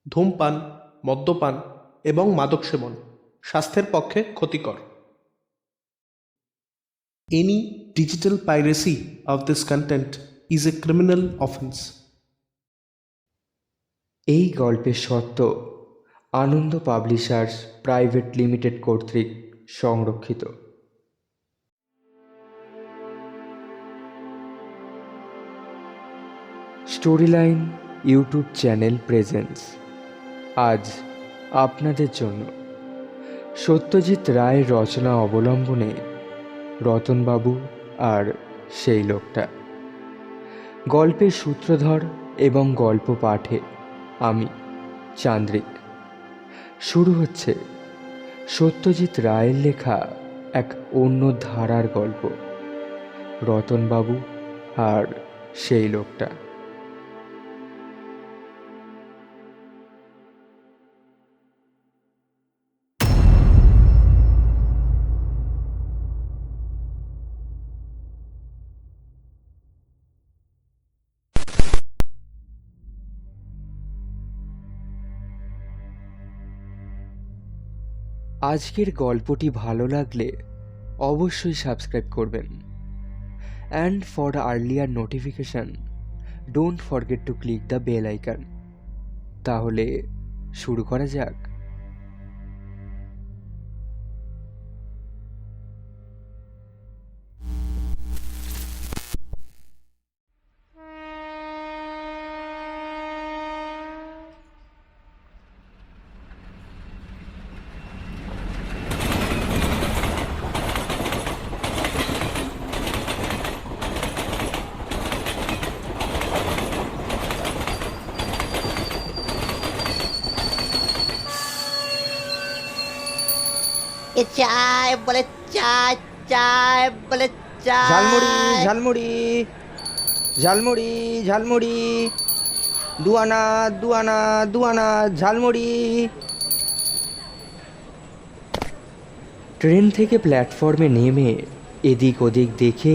ধূমপান, মদ্যপান এবং মাদক সেবন স্বাস্থ্যের পক্ষে ক্ষতিকর। Any digital piracy of this content is a criminal offense. এই গল্পের সত্য আনন্দ পাবলিশার্স প্রাইভেট লিমিটেড কর্তৃক সংরক্ষিত। স্টোরিলাইন ইউটিউব চ্যানেল প্রেজেন্টস আজ আপনাদের জন্য সত্যজিৎ রায়ের রচনা অবলম্বনে রতনবাবু আর সেই লোকটা। গল্পের সূত্রধর এবং গল্প পাঠে আমি চান্দ্রিক। শুরু হচ্ছে সত্যজিৎ রায়ের লেখা এক অন্য ধারার গল্প, রতনবাবু আর সেই লোকটা। আজকের গল্পটি ভালো লাগলে অবশ্যই সাবস্ক্রাইব করবেন। And for earlier notification don't forget to click the bell icon. তাহলে শুরু করা যাক। এ চায় বলে চায়, চায় বলে ঝালমুড়ি চায়। ঝালমুড়ি ঝালমুড়ি ঝালমুড়ি, দুয়ানা দুয়ানা দুয়ানা ঝালমুড়ি। ট্রেন থেকে প্ল্যাটফর্মে নেমে এদিক ওদিক দেখে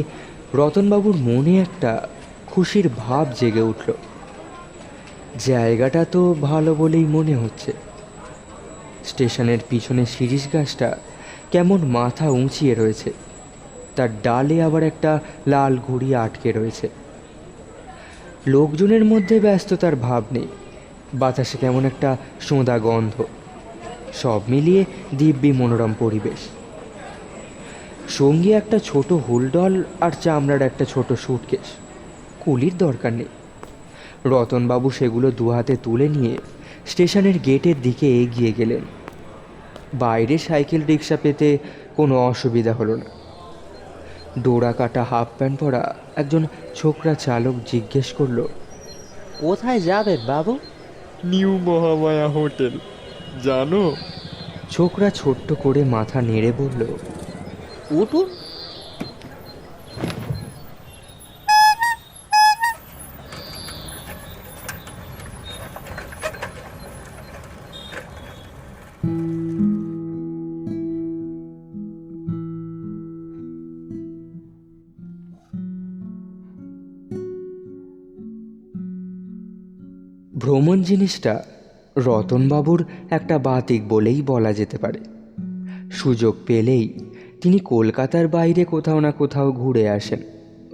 রতনবাবুর মনে একটা খুশির ভাব জেগে উঠল। জায়গাটা তো ভালো বলেই মনে হচ্ছে। স্টেশনের পিছনে শিরীষ গাছটা কেমন মাথা উঁচিয়ে রয়েছে, তার ডালে আবার একটা লাল ঘুড়ি আটকে রয়েছে। লোকজনের মধ্যে ব্যস্ততার ভাব নেই, বাতাসে কেমন একটা সোঁদা গন্ধ। সব মিলিয়ে দিব্যি মনোরম পরিবেশ। সঙ্গে একটা ছোট হুলডল আর চামড়ার একটা ছোট স্যুটকেস। কুলির দরকার নেই। রতনবাবু সেগুলো দু হাতে তুলে নিয়ে স্টেশনের গেটের দিকে এগিয়ে গেলেন। বাইরে সাইকেল রিক্সা পেতে কোনো অসুবিধা হলো না। ডোরা কাটা হাফ প্যান্ট পরা একজন ছোকরা চালক জিজ্ঞেস করলো, কোথায় যাবেন বাবু? নিউ মহামায়া হোটেল জানো? ছোকরা ছোট্ট করে মাথা নেড়ে বলল, উঠুন। ভ্রমণ জিনিসটা রতনবাবুর একটা বাতিক বলেই বলা যেতে পারে। সুযোগ পেলেই তিনি কলকাতার বাইরে কোথাও না কোথাও ঘুরে আসেন।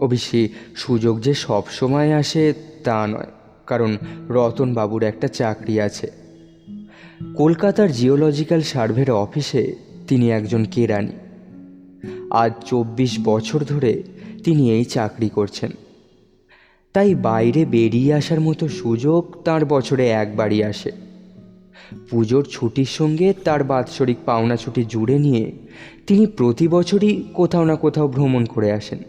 অবশ্যই সুযোগ যে সব সময় আসে তা নয়, কারণ রতনবাবুর একটা চাকরি আছে। কলকাতার জিওলজিক্যাল সার্ভের অফিসে তিনি একজন কেরানি। আজ 24 বছর ধরে তিনি এই চাকরি করছেন। তাই বাইরে বেরিয়ে আসার মতো সুযোগ তার বছরে একবারই আসে। পুজোর ছুটির সঙ্গে তার বাৎসরিক পাওনা ছুটি জুড়ে নিয়ে তিনি প্রতি বছরই কোথাও না কোথাও ভ্রমণ করে আসেন।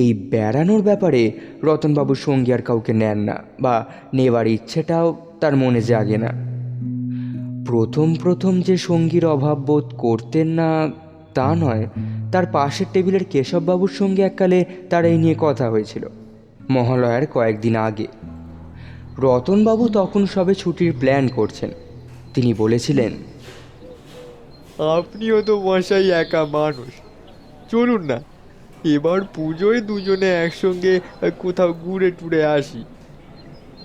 এই বেড়ানোর ব্যাপারে রতনবাবু সঙ্গী আর কাউকে নেন না, বা নেবার ইচ্ছেটাও তার মনে জাগে না। প্রথম প্রথম যে সঙ্গীর অভাব বোধ করতেন না তা নয়, তার পাশের টেবিলের কেশববাবুর সঙ্গে এককালে তার এই নিয়ে কথা হয়েছিল, মহালয়ার কয়েকদিন আগে। রতনবাবু তখন সবে ছুটির প্ল্যান করছেন। তিনি বলেছিলেন, আপনিও তো মশাই একা মানুষ, চলুন না এবার পুজোয় দুজনে একসঙ্গে কোথাও ঘুরে টুরে আসি।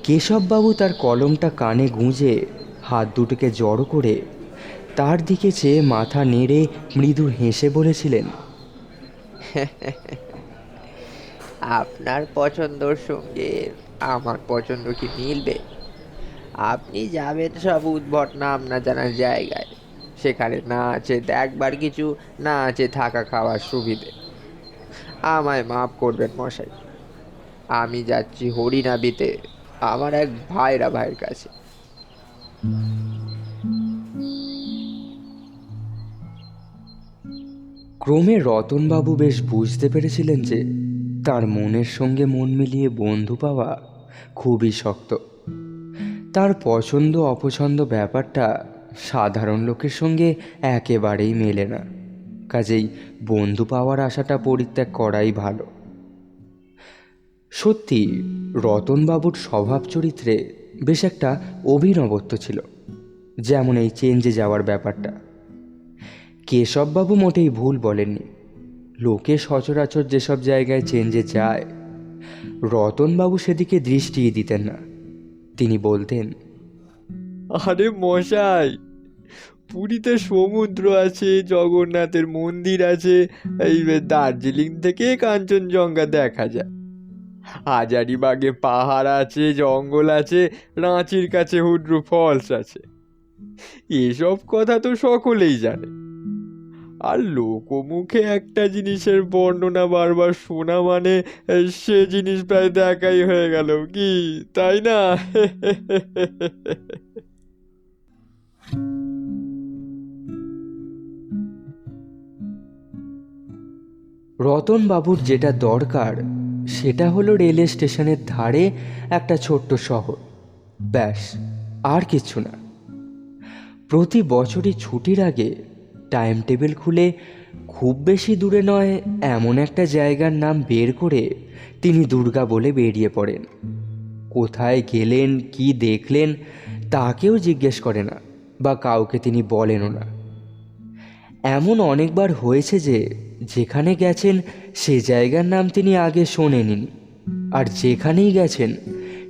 কেশববাবু তার কলমটা কানে গুঁজে হাত দুটোকে জড়ো করে তার দিকে চেয়ে মাথা নেড়ে মৃদু হেসে বলেছিলেন, আপনার পছন্দর সঙ্গে আমার পছন্দ কি মিলবে? আপনি যাবেন সব উদ্ভট নাম না জানার জায়গায়, সেখানে না আছে দেখবার কিছু, না আছে থাকা খাওয়ার সুবিধে। আমায় মাফ করবেন মশাই, আমি যাচ্ছি হরিনাবিতে আমার এক ভাইয়ের কাছে। ক্রমে রতনবাবু বেশ বুঝতে পেরেছিলেন যে তার মনের সঙ্গে মন মিলিয়ে বন্ধু পাওয়া খুবই শক্ত। তার পছন্দ অপছন্দ ব্যাপারটা সাধারণ লোকের সঙ্গে একেবারেই মেলে না, কাজেই বন্ধু পাওয়ার আশাটা পরিত্যাগ করাই ভালো। সত্যি রতনবাবুর স্বভাব চরিত্রে বেশ একটা অভিনবত্ব ছিল, যেমন এই চেঞ্জে যাওয়ার ব্যাপারটা। কেশববাবু মোটেই ভুল বলেননি। লোকে সচরাচর যেসব জায়গায় চেঞ্জে যায়, রতনবাবু সেদিকে দৃষ্টিই দিতেন না। তিনি বলতেন, আরে মশাই, পুরীতে সমুদ্র আছে, জগন্নাথের মন্দির আছে, এই দার্জিলিং থেকে কাঞ্চনজঙ্ঘা দেখা যায়। হাজারিবাগে পাহাড় আছে, জঙ্গল আছে, রাঁচির কাছে হুড্রু ফলস আছে। এসব কথা তো সকলেই জানে। আর লোকমুখে একটা জিনিসের বর্ণনা বারবার শোনা মানে সে জিনিস প্রায় দেখাই হয়ে গেল, কি তাই না? রতনবাবুর যেটা দরকার সেটা হলো রেলের স্টেশনের ধারে একটা ছোট্ট শহর, ব্যাস, আর কিছু না। প্রতি বছরই ছুটির আগে টাইম টেবিল খুলে খুব বেশি দূরে নয় এমন একটা জায়গার নাম বের করে তিনি দুর্গা বলে বেরিয়ে পড়েন। কোথায় গেলেন, কি দেখলেন তা কেউ জিজ্ঞেস করে না, বা কাউকে তিনি বলেনও না। এমন অনেকবার হয়েছে যে যেখানে গেছেন সে জায়গার নাম তিনি আগে শোনেননি, আর যেখানেই গেছেন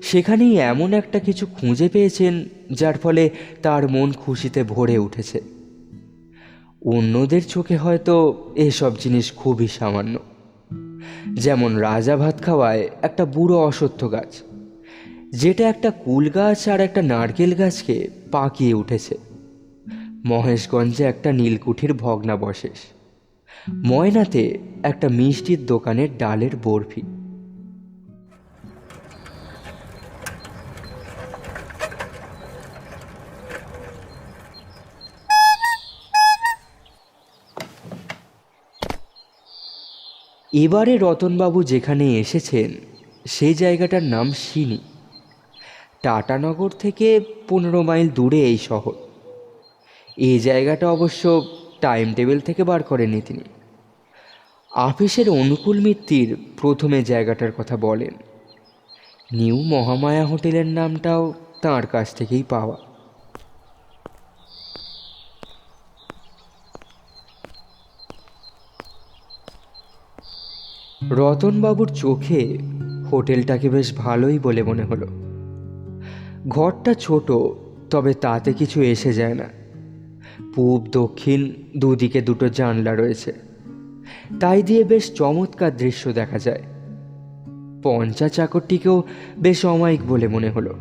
সেখানেই এমন একটা কিছু খুঁজে পেয়েছেন যার ফলে তার মন খুশিতে ভরে উঠেছে। অন্যদের চোখে হয়তো এসব জিনিস খুবই সামান্য, যেমন রাজা ভাত খাওয়ায় একটা বুড়ো অশ্বত্থ গাছ, যেটা একটা কুল গাছ আর একটা নারকেল গাছকে পাকিয়ে উঠেছে। মহেশগঞ্জে একটা নীলকুঠির ভগ্নাবশেষ, ময়নাতে একটা মিষ্টির দোকানের ডালের বরফি। এবারে রতনবাবু যেখানে এসেছেন সেই জায়গাটার নাম সিনি। টাটানগর থেকে 15 মাইল দূরে এই শহর। এই জায়গাটা অবশ্য টাইম টেবিল থেকে বার করেননি তিনি। আফিসের অনুকূল মিত্তির প্রথমে জায়গাটার কথা বলেন। নিউ মহামায়া হোটেলের নামটাও তাঁর কাছ থেকেই পাওয়া। রতনবাবুর চোখে হোটেলটাকে বেশ ভালোই বলে মনে হলো। ঘরটা ছোট, তবে তাতে কিছু এসে যায় না। পূব দক্ষিণ দুদিকে দুটো জানলা রয়েছে, তাই দিয়ে বেশ চমৎকার দৃশ্য দেখা যায়। পঞ্চা চাকরটিকেও বেশ অমায়িক বলে মনে হলো।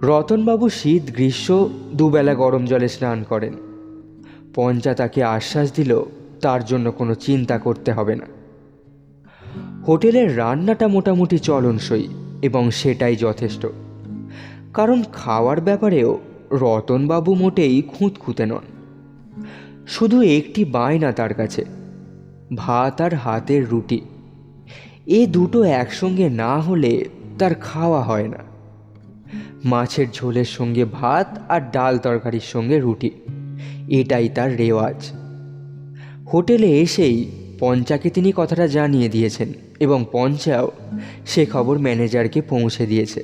রতনবাবু শীত গ্রীষ্ম দুবেলা গরম জলে স্নান করেন। পঞ্চা তাকে আশ্বাস দিল তার জন্য কোনো চিন্তা করতে হবে না। হোটেলের রান্নাটা মোটামুটি চলনসই এবং সেটাই যথেষ্ট, কারণ খাওয়ার ব্যাপারেও রতনবাবু মোটেই খুঁতখুঁতে নন। শুধু একটি বায়না তার কাছে, ভাত আর হাতের রুটি। এ দুটো একসঙ্গে না হলে তার খাওয়া হয় না। মাছের ঝোলের সঙ্গে ভাত আর ডাল তরকারির সঙ্গে রুটি, এটাই তার রেওয়াজ। হোটেলে এসেই পঞ্চাকে তিনি কথাটা জানিয়ে দিয়েছেন এবং পঞ্চাও সে খবর ম্যানেজারকে পৌঁছে দিয়েছে।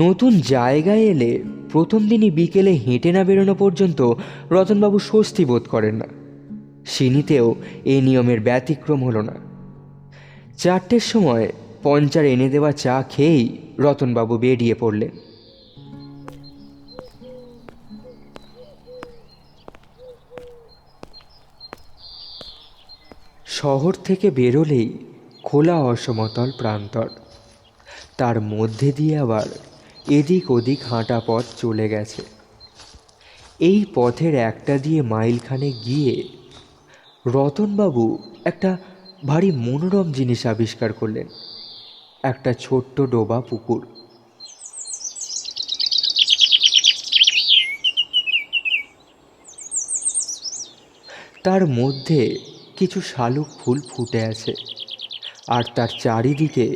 নতুন জায়গায় এলে প্রথম দিনই বিকেলে হেঁটে না বেরোনো পর্যন্ত রতনবাবু স্বস্তি বোধ করেন না। সিনিতেও এই নিয়মের ব্যতিক্রম হলো না। 4টের সময় পঞ্চার এনে দেওয়া চা খেয়েই রতনবাবু বেরিয়ে পড়লেন। শহর থেকে বেরোলেই খোলা অসমতল প্রান্তর, তার মধ্যে দিয়ে আবার এদিক ওদিক হাঁটা পথ চলে গেছে। এই পথের একটা দিয়ে মাইলখানে গিয়ে রতনবাবু একটা ভারী মনোরম জিনিস আবিষ্কার করলেন, একটা ছোট্ট ডোবা পুকুর। তার মধ্যে কিছু শালুক ফুল ফুটে আছে, আর তার চারিদিকে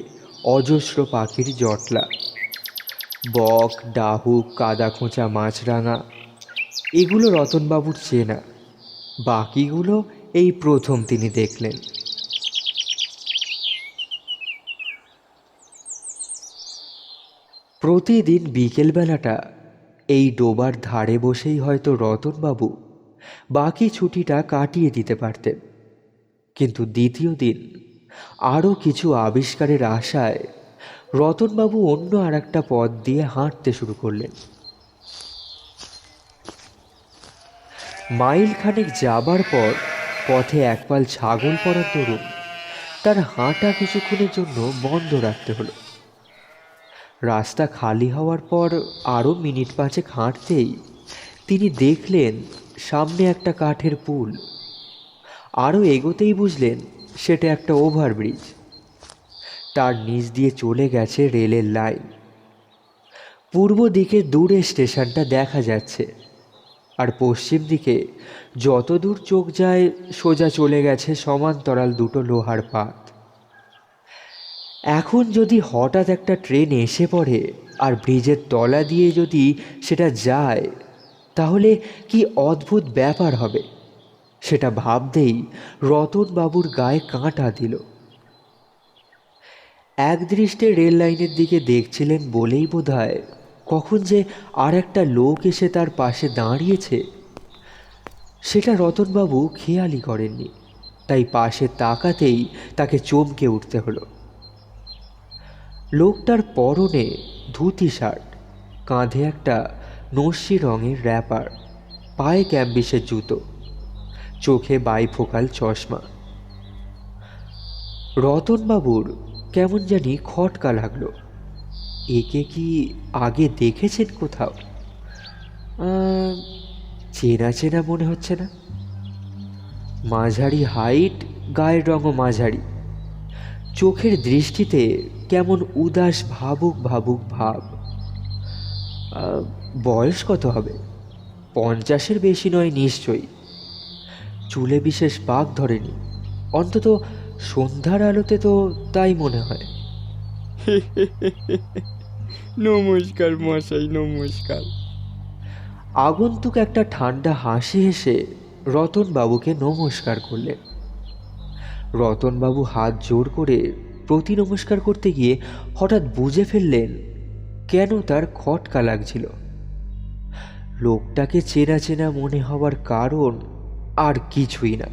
অজস্র পাখির জটলা। বক, ডাহুক, কাদা খোঁচা, মাছরাঙা এগুলো রতনবাবুর চেনা, বাকিগুলো এই প্রথম তিনি দেখলেন। প্রতিদিন বিকেলবেলাটা এই ডোবার ধারে বসেই হয়তো রতনবাবু বাকি ছুটিটা কাটিয়ে দিতে পারতেন, কিন্তু দ্বিতীয় দিন আরও কিছু আবিষ্কারের আশায় রতনবাবু অন্য আর একটা পথ দিয়ে হাঁটতে শুরু করলেন। মাইল খানেক যাবার পর পথে একপাল ছাগল পড়ার দরুন তার হাঁটা কিছুক্ষণের জন্য বন্ধ রাখতে হলো। রাস্তা খালি হওয়ার পর আরও মিনিট পাঁচেক হাঁটতেই তিনি দেখলেন সামনে একটা কাঠের পুল। আরও এগোতেই বুঝলেন সেটা একটা ওভারব্রিজ, তার নিচ দিয়ে চলে গেছে রেলের লাইন। পূর্ব দিকে দূরে স্টেশনটা দেখা যাচ্ছে, আর পশ্চিম দিকে যত দূর চোখ যায় সোজা চলে গেছে সমান্তরাল দুটো লোহার পাত। এখন যদি হঠাৎ একটা ট্রেন এসে পড়ে আর ব্রিজের তলা দিয়ে যদি সেটা যায়, তাহলে কি অদ্ভুত ব্যাপার হবে, সেটা ভাবতেই রতনবাবুর গায়ে কাঁটা দিল। একদৃষ্টে রেল লাইনের দিকে দেখছিলেন বলেই বোধহয় কখন যে আর একটা লোক এসে তার পাশে দাঁড়িয়েছে সেটা রতনবাবু খেয়ালই করেননি, তাই পাশে তাকাতেই তাকে চমকে উঠতে হলো। লোকটার পরনে ধুতি শার্ট, কাঁধে একটা নস্যি রঙের র্যাপার, পায়ে ক্যাম্বিসের জুতো, চোখে বাইফোকাল চশমা। রতনবাবুর কেমন জানি খটকা লাগলো। একে কি আগে দেখেছেন কোথাও? চেনা চেনা মনে হচ্ছে না। মাঝারি হাইট, গায়ের রঙও মাঝারি, চোখের দৃষ্টিতে কেমন উদাস ভাবুক ভাবুক ভাব। বয়স কত হবে? 50-এর বেশি নয় নিশ্চয়ই। চুলে বিশেষ পাক ধরেনি, অন্তত সন্ধ্যার আলোতে তো তাই মনে হয়। নমস্কার মশাই, নমস্কার। আগন্তুক একটা ঠান্ডা হাসি হেসে রতনবাবুকে নমস্কার করলেন। রতনবাবু হাত জোর করে প্রতি নমস্কার করতে গিয়ে হঠাৎ বুঝে ফেললেন কেন তার খটকা লাগছিল। লোকটাকে চেনা চেনা মনে হওয়ার কারণ আর কিছুই না,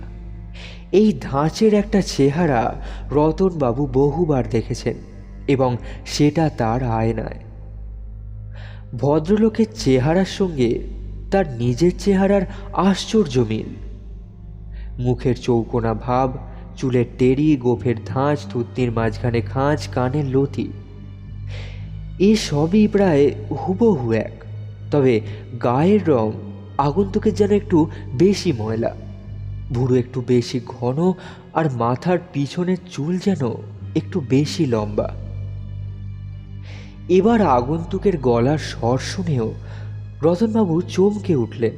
এই ধাঁচের একটা চেহারা রতনবাবু বহুবার দেখেছেন, এবং সেটা তার আয়নায়। ভদ্রলোকের চেহারার সঙ্গে তার নিজের চেহারার আশ্চর্য মিল। মুখের চৌকোনা ভাব, চুলের টেরি, গোফের ধাঁচ, থুতনির মাঝখানে খাঁজ, কানের লতি, এ সবই প্রায় হুবহু এক। তবে গায়ের রং আগন্তুকের যেন একটু বেশি ময়লা, ভুরু একটু বেশি ঘন, আর মাথার পিছনের চুল যেন একটু বেশি লম্বা। এবার আগন্তুকের গলার স্বর শুনেও রতনবাবু চমকে উঠলেন।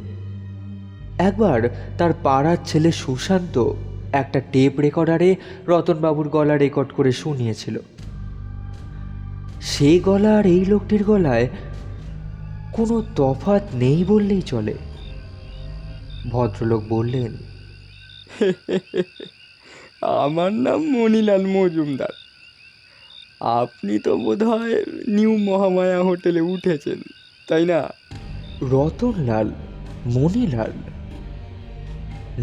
একবার তার পাড়ার ছেলে সুশান্ত একটা টেপ রেকর্ডারে রতনবাবুর গলা রেকর্ড করে শুনিয়েছিল। সেই গলা আর এই লোকটির গলায় কোনো তফাৎ নেই বললেই চলে। ভদ্রলোক বললেন, আমার নাম মণিলাল মজুমদার। আপনি তো বোধহয় নিউ মহামায়া হোটেলে উঠেছেন, তাই না? রতনলাল, মণিলাল,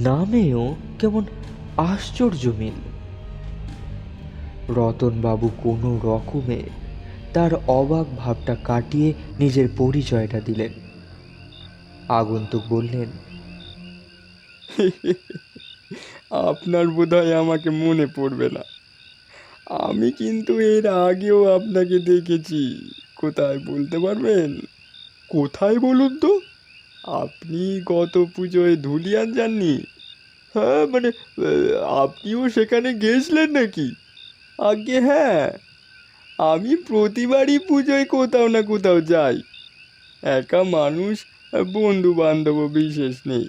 নামেও কেমন আশ্চর্য মিল। রতনবাবু কোনো রকমে তার অবাক ভাবটা কাটিয়ে নিজের পরিচয়টা দিলেন। আগন্তুক বললেন, আপনার বোধহয় আমাকে মনে পড়বে না। আমি কিন্তু এর আগেও আপনাকে দেখেছি। কোথায় বলতে পারবেন? কোথায় বলুন তো? আপনি গত পুজোয় ধুলিয়ান যাননি? হ্যাঁ, মানে আপনিও সেখানে গেছিলেন নাকি? আজ্ঞে হ্যাঁ, আমি প্রতিবারই পুজোয় কোথাও না কোথাও যাই। একা মানুষ, বন্ধু বান্ধবও বিশেষ নেই।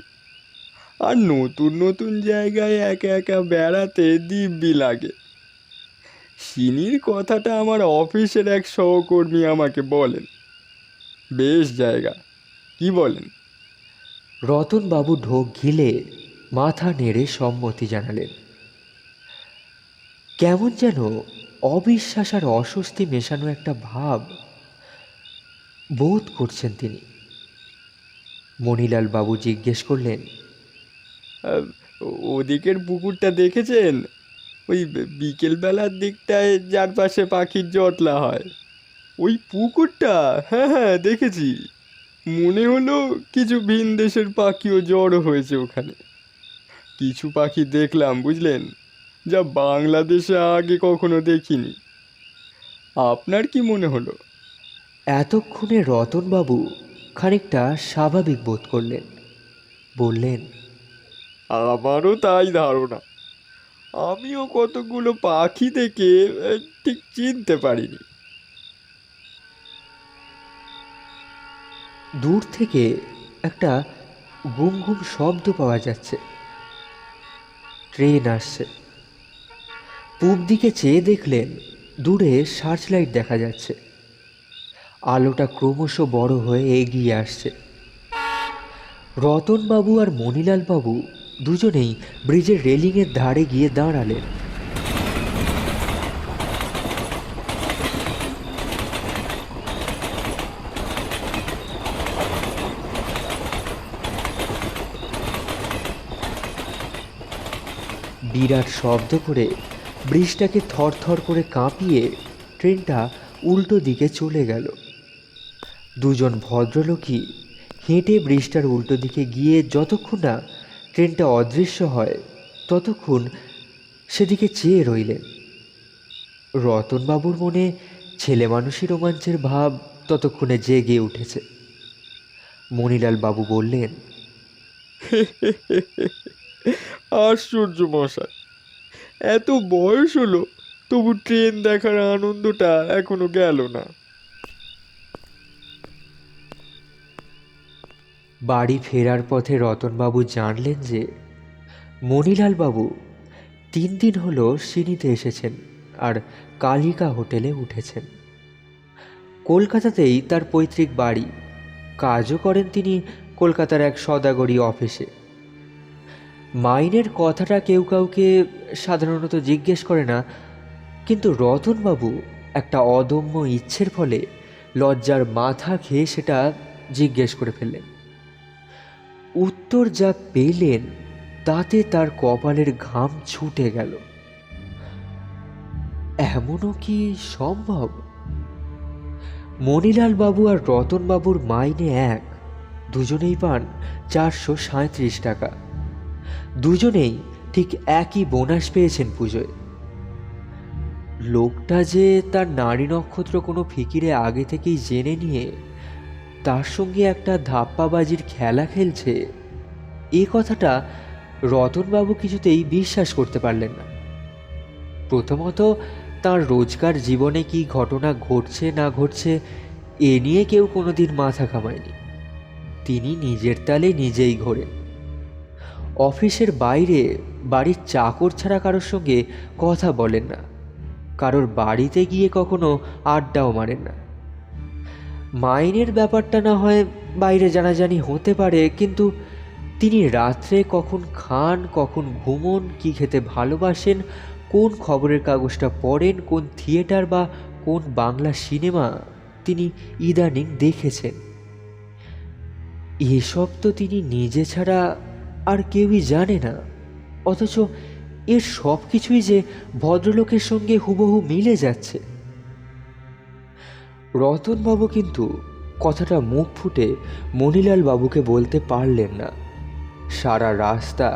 আর নতুন নতুন জায়গায় একা একা বেড়াতে দিব্যি লাগে। সিনির কথাটা আমার অফিসের এক সহকর্মী আমাকে বলেন। বেশ জায়গা, কি বলেন? রতনবাবু ঢোক গিলে মাথা নেড়ে সম্মতি জানালেন। কেমন যেন অবিশ্বাস আর অস্বস্তি মেশানো একটা ভাব বোধ করছেন তিনি। মণিলাল বাবু জিজ্ঞেস করলেন, আহ, ওদিকের পুকুরটা দেখেছেন? ওই বিকেলবেলার দিকটায় যার পাশে পাখির জটলা হয়, ওই পুকুরটা? হ্যাঁ হ্যাঁ, দেখেছি। মনে হলো কিছু ভিন দেশের পাখিও জড়ো হয়েছে ওখানে। কিছু পাখি দেখলাম বুঝলেন, যা বাংলাদেশে আগে কখনো দেখিনি। আপনার কি মনে হলো? এতক্ষণে রতনবাবু খানিকটা স্বাভাবিক বোধ করলেন। বললেন, আমারও তাই ধারণা। আমিও কতগুলো পাখি দেখে ঠিক চিনতে পারিনি। দূর থেকে একটা গুম গুম শব্দ পাওয়া যাচ্ছে। ট্রেন আসছে। পূব দিকে চেয়ে দেখলেন দূরে সার্চ লাইট দেখা যাচ্ছে। আলোটা ক্রমশ বড় হয়ে এগিয়ে আসছে। রতনবাবু আর মণিলাল বাবু দুজনেই ব্রিজের রেলিংয়ের ধারে গিয়ে দাঁড়ালেন। বিরাট শব্দ করে ব্রিজটাকে থরথর করে কাঁপিয়ে ট্রেনটা উল্টো দিকে চলে গেল। দুজন ভদ্রলোকই হেঁটে ব্রিজটার উল্টো দিকে গিয়ে যতক্ষণ না ট্রেনটা অদৃশ্য হয় ততক্ষণ সেদিকে চেয়ে রইলেন। রতনবাবুর মনে ছেলে মানুষই রোমাঞ্চের ভাব ততক্ষণে জেগে উঠেছে। মণিলাল বাবু বললেন, আশ্চর্য মশাই, এত বয়স হলো তবু ট্রেন দেখার আনন্দটা এখনো গেল না। বাড়ি ফেরার পথে রতনবাবু জানলেন যে মণিলাল বাবু 3 দিন হলো সিনিতে এসেছেন আর কালিকা হোটেলে উঠেছেন। কলকাতাতেই তার পৈতৃক বাড়ি। কাজও করেন তিনি কলকাতার এক সদাগরি অফিসে। মাইনের কথাটা কেউ কাউকে সাধারণত জিজ্ঞেস করে না, কিন্তু রতনবাবু একটা অদম্য ইচ্ছের ফলে লজ্জার মাথা খেয়ে সেটা জিজ্ঞেস করে ফেললেন। উত্তর যা পেলেন তাতে তার কপালের ঘাম ছুটে গেল। এমনও কি সম্ভব? মণিলাল বাবু আর রতনবাবুর মাইনে এক, দুজনেই পান 437 টাকা। দুজনেই ঠিক একই বোনাস পেয়েছেন পুজোয়। লোকটা যে তার নারী নক্ষত্র কোনো ফিকিরে আগে থেকেই জেনে নিয়ে তার সঙ্গে একটা ধাপ্পাবাজির খেলা খেলছে, এ কথাটা রতনবাবু কিছুতেই বিশ্বাস করতে পারলেন না। প্রথমত তার রোজকার জীবনে কি ঘটনা ঘটছে না ঘটছে এ নিয়ে কেউ কোনোদিন মাথা ঘামায়নি। তিনি নিজের তালে নিজেই ঘোরেন। অফিসের বাইরে বাড়ির চাকর ছাড়া কারোর সঙ্গে কথা বলেন না, কারোর বাড়িতে গিয়ে কখনো আড্ডাও মারেন না। মাইনের ব্যাপারটা না হয় বাইরে জানাজানি হতে পারে, কিন্তু তিনি রাত্রে কখন খান, কখন ঘুমন, কি খেতে ভালোবাসেন, কোন খবরের কাগজটা পড়েন, কোন থিয়েটার বা কোন বাংলা সিনেমা তিনি ইদানিং দেখেছেন, এসব তো তিনি নিজে ছাড়া আর কেউই জানে না। অথচ এর সব কিছুই যে ভদ্রলোকের সঙ্গে হুবহু মিলে যাচ্ছে। রতনবাবু কিন্তু কথাটা মুখ ফুটে মণিলাল বাবুকে বলতে পারলেন না। সারা রাস্তা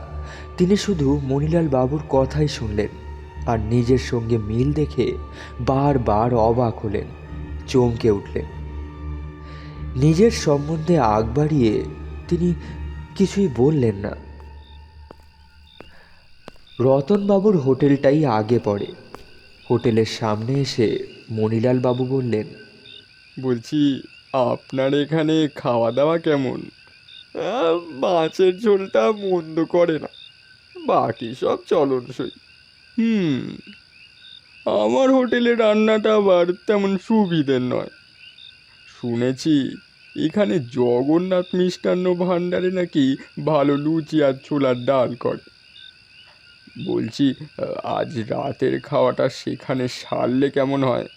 তিনি শুধু মণিলাল বাবুর কথাই শুনলেন আর নিজের সঙ্গে মিল দেখে বারবার অবাক হলেন, চমকে উঠলেন। নিজের সম্বন্ধে আগ বাড়িয়ে তিনি কিছুই বললেন না। রতনবাবুর হোটেলটাই আগে পড়ে। হোটেলের সামনে এসে মণিলাল বাবু বললেন, বলছি আপনার এখানে খাওয়া দাওয়া কেমন? মাছের ঝোলটা মন্দ করে না, বাকি সব চলনসই। আমার হোটেলে রান্নাটা আবার তেমন সুবিধের নয়। শুনেছি এখানে জগন্নাথ মিষ্টান্ন ভাণ্ডারে নাকি ভালো লুচি আর ছোলার ডাল করে। বলছি আজ রাতের খাওয়াটা সেখানে সারলে কেমন হয়?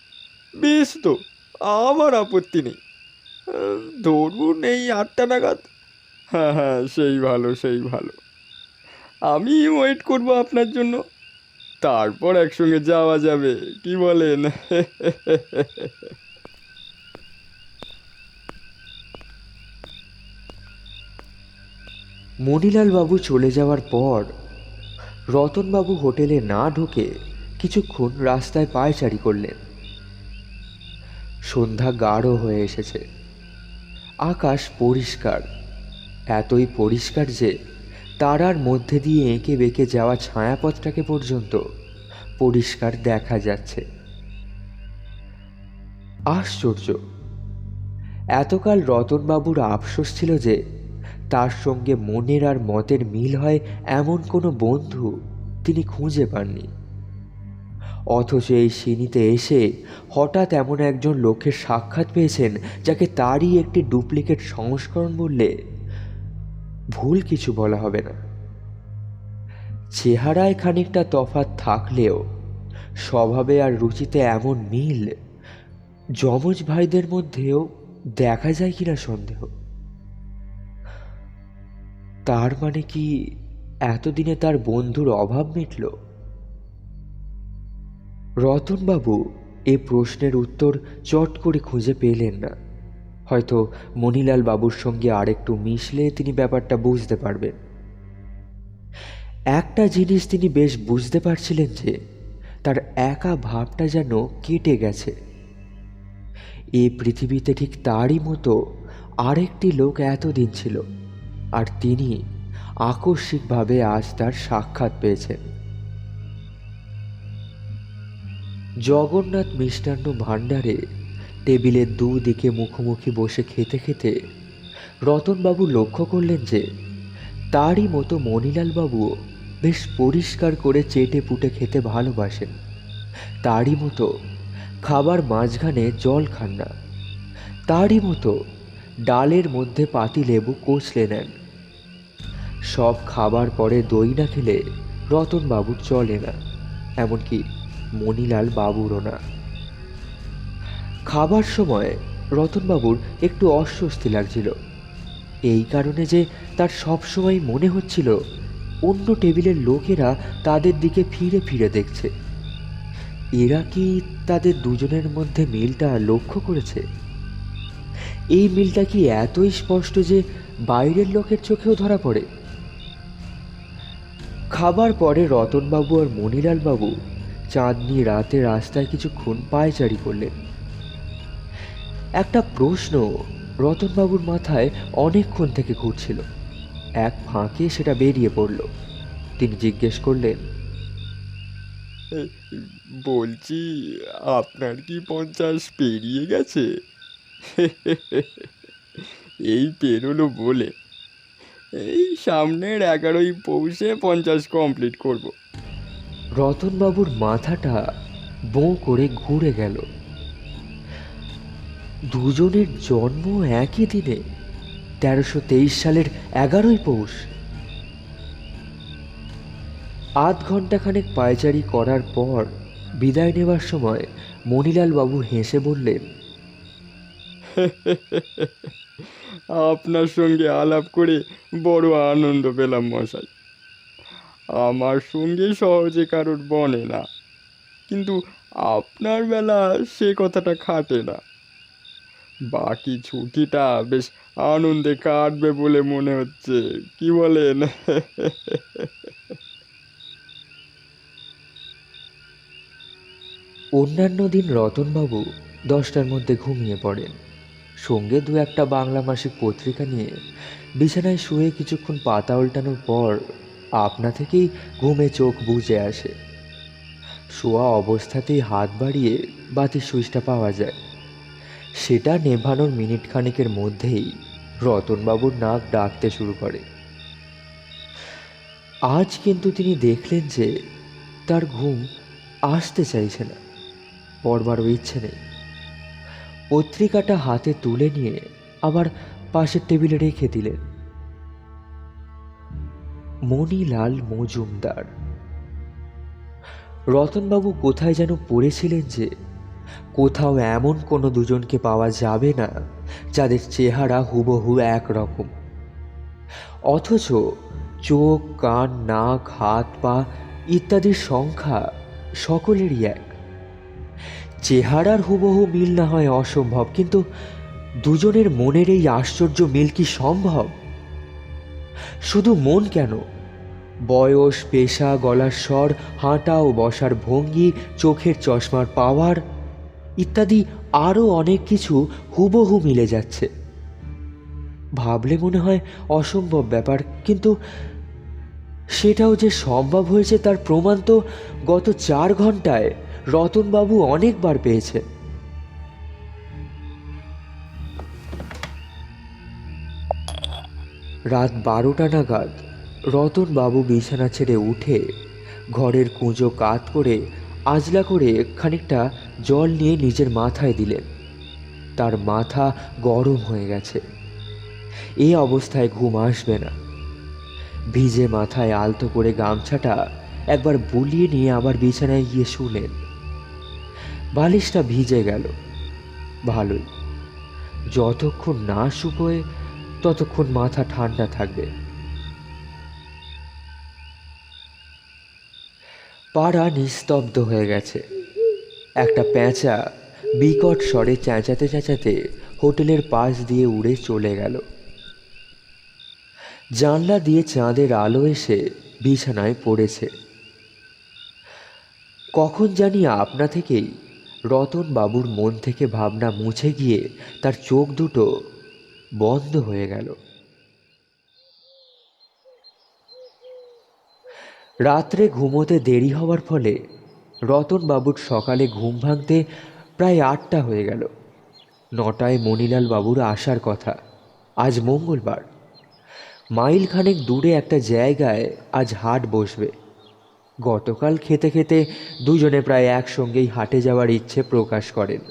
বেশ তো, আমার আপত্তি নেই। ধরুন এই 8টা নাগাদ। হ্যাঁ হ্যাঁ, সেই ভালো সেই ভালো। আমি ওয়েট করব আপনার জন্য, তারপর একসঙ্গে যাওয়া যাবে, কি বলেন? মণিলাল বাবু চলে যাওয়ার পর রতনবাবু হোটেলে না ঢুকে কিছুক্ষণ রাস্তায় পায়চারি করলেন। সন্ধ্যা গাঢ় হয়ে এসেছে। আকাশ পরিষ্কার, এতই পরিষ্কার যে তারার মধ্যে দিয়ে এঁকে বেঁকে যাওয়া ছায়াপথটাকে পর্যন্ত পরিষ্কার দেখা যাচ্ছে। আশ্চর্য! এতকাল রতনবাবুর আফসোস ছিল যে তার সঙ্গে মনের আর মতের মিল হয় এমন কোনো বন্ধু তিনি খুঁজে পাননি। অথচ এই সিনিতে এসে হঠাৎ এমন একজন লোকের সাক্ষাৎ পেয়েছেন যাকে তারই একটি ডুপ্লিকেট সংস্করণ বললে ভুল কিছু বলা হবে না। চেহারায় খানিকটা তফাৎ থাকলেও স্বভাবে আর রুচিতে এমন মিল যমজ ভাইদের মধ্যেও দেখা যায় কিনা সন্দেহ। তার মানে কি এতদিনে তার বন্ধুর অভাব মিটল? রতনবাবু এ প্রশ্নের উত্তর চট করে খুঁজে পেলেন না। হয়তো মণিলাল বাবুর সঙ্গে আরেকটু মিশলে তিনি ব্যাপারটা বুঝতে পারবেন। একটা জিনিস তিনি বেশ বুঝতে পারছিলেন যে তার একা ভাবটা যেন কেটে গেছে। এই পৃথিবীতে ঠিক তারই মতো আরেকটি লোক এতদিন ছিল, আর তিনি আকস্মিকভাবে আজ তার সাক্ষাৎ পেয়েছেন। জগন্নাথ মিষ্টান্ন ভাণ্ডারে টেবিলের দুদিকে মুখোমুখি বসে খেতে খেতে রতনবাবু লক্ষ্য করলেন যে তারই মতো মণিলালবাবুও বেশ পরিষ্কার করে চেটে পুটে খেতে ভালোবাসেন। তারই মতো খাবার মাঝখানে জল খান না। তারই মতো ডালের মধ্যে পাতিলেবু কচলে নেন। সব খাবার পরে দই না খেলে রতনবাবুর চলে না, এমনকি মণিলাল বাবুরও না। খাবার সময় রতনবাবুর একটু অস্বস্তি লাগছিল, এই কারণে যে তার সবসময় মনে হচ্ছিল অন্য টেবিলের লোকেরা তাদের দিকে ফিরে ফিরে দেখছে। এরা কি তাদের দুজনের মধ্যে মিলটা লক্ষ্য করেছে? এই মিলটা কি এতই স্পষ্ট যে বাইরের লোকের চোখেও ধরা পড়ে? খাবার পরে রতনবাবু আর মণিলাল বাবু চাঁদনি রাতে রাস্তায় কিছুক্ষণ পায়চারি করলেন। একটা প্রশ্ন রতনবাবুর মাথায় অনেকক্ষণ থেকে ঘুরছিল। এক ফাঁকে সেটা বেরিয়ে পড়ল। তিনি জিজ্ঞেস করলেন, বলছি আপনার কি 50 পেরিয়ে গেছে? এই পেরোলো বলে এই সামনের 11ই পৌষে 50 কমপ্লিট করব। রতনবাবুর মাথাটা বোঁ করে ঘুরে গেল। দুজনের জন্ম একই দিনে, 1323 সালের 11ই পৌষ। আধ ঘন্টাখানেক পায়চারি করার পর বিদায় নেবার সময় মণিলাল বাবু হেসে বললেন, আপনার সঙ্গে আলাপ করে বড় আনন্দ পেলাম মশাই। আমার সঙ্গে সহজে কারোর বনে না, কিন্তু আপনার বেলা সে কথাটা খাটে না। বাকি ছুটিটা বেশ আনন্দে কাটবে বলে মনে হচ্ছে, কি বলেন? অন্যান্য দিন রতনবাবু 10টার মধ্যে ঘুমিয়ে পড়েন, সঙ্গে দু একটা বাংলা মাসিক পত্রিকা নিয়ে বিছানায় শুয়ে কিছুক্ষণ পাতা উল্টানোর পর আপনা থেকেই ঘুমে চোখ বুজে আসে। শোয়া অবস্থাতেই হাত বাড়িয়ে বাতির সুইচটা পাওয়া যায়। সেটা নেভানোর মিনিট খানেকের মধ্যেই রতনবাবুর নাক ডাকতে শুরু করে। আজ কিন্তু তিনি দেখলেন যে তার ঘুম আসতে চাইছে না, পড়বারও ইচ্ছে নেই। পত্রিকাটা হাতে তুলে নিয়ে আবার পাশের টেবিলে রেখে দিলেন। মণিলাল মজুমদার। রতনবাবু কোথায় যেন পড়েছিলেন যে কোথাও এমন কোনো দুজনকে পাওয়া যাবে না যাদের চেহারা হুবহু একরকম, অথচ চোখ, কান, নাক, হাত, পা ইত্যাদির সংখ্যা সকলেরই এক। চেহারার হুবহু মিল না হয় অসম্ভব, কিন্তু দুজনের মনের এই আশ্চর্য মিল কি সম্ভব? শুধু মন কেন, বয়স, পেশা, গলার স্বর, হাঁটা ও বসার ভঙ্গি, চোখের চশমার পাওয়ার ইত্যাদি আরও অনেক কিছু হুবহু মিলে যাচ্ছে। ভাবলে মনে হয় অসম্ভব ব্যাপার, কিন্তু সেটাও যে সম্ভব হয়েছে তার প্রমাণ তো গত 4 ঘন্টায় রতনবাবু অনেকবার পেয়েছে। রাত 12টা নাগাদ রতনবাবু বিছানা ছেড়ে উঠে ঘরের কুঁজো কাত করে আজলা করে খানিকটা জল নিয়ে নিজের মাথায় দিলেন। তার মাথা গরম হয়ে গেছে, এই অবস্থায় ঘুম আসবে না। ভিজে মাথায় আলতো করে গামছাটা একবার বুলিয়ে নিয়ে আবার বিছানায় গিয়ে শুলেন। বালিশটা ভিজে গেল, ভালোই, যতক্ষণ না শুকোয় ততক্ষণ মাথা ঠান্ডা থাকবে। পাড়া নিস্তব্ধ হয়ে গেছে। একটা পেঁচা বিকট স্বরে চেঁচাতে চেঁচাতে হোটেলের পাশ দিয়ে উড়ে চলে গেল। জানলা দিয়ে চাঁদের আলো এসে বিছানায় পড়েছে। কখন জানি আপনা থেকেই রতনবাবুর মন থেকে ভাবনা মুছে গিয়ে তার চোখ দুটো বন্ধ হয়ে গেল। রাত্রে ঘুমোতে দেরি হওয়ার ফলে রতনবাবুর সকালে ঘুম ভাঙতে প্রায় 8টা হয়ে গেল। 9টায় মণিলাল বাবুর আসার কথা। আজ মঙ্গলবার। মাইল খানেক দূরে একটা জায়গায় আজ হাট বসবে। গতকাল খেতে খেতে দুজনে প্রায় একসঙ্গেই হাটে যাওয়ার ইচ্ছে প্রকাশ করেন।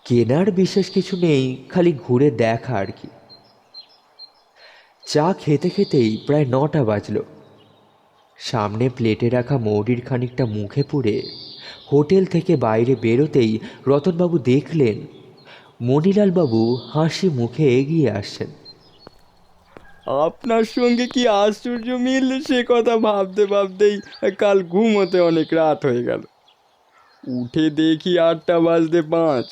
কেনার বিশেষ কিছু নেই, খালি ঘুরে দেখা আর কি। চা খেতে খেতেই প্রায় 9টা বাজল। সামনে প্লেটে রাখা মৌরির খানিকটা মুখে পুরে হোটেল থেকে বাইরে বেরোতেই রতনবাবু দেখলেন মণিলালবাবু হাসি মুখে এগিয়ে আসছেন। আপনার সঙ্গে কি আশ্চর্য মিল, সে কথা ভাবতে ভাবতেই কাল ঘুমোতে অনেক রাত হয়ে গেল। উঠে দেখি 8টা বাজতে 5।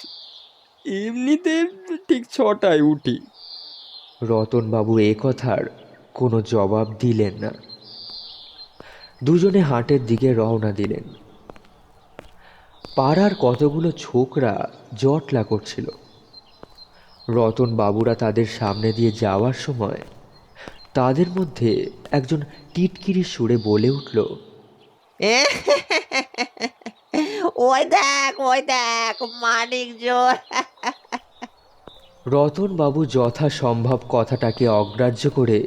এমনিতে ঠিক 6টায় উঠি। রতনবাবু এ কথার কোনো জবাব দিলেন না। দুজনে হাটের দিকে রওনা দিলেন। পাড়ার কতগুলো ছোকরা জটলা করছিল। রতনবাবুরা তাদের সামনে দিয়ে যাওয়ার সময় তাদের মধ্যে একজন টিটকিরি সুরে বলে উঠল, ওই দেখ মানিক জোর। রতনবাবু যথাসম্ভব কথাটাকে অগ্রাহ্য করে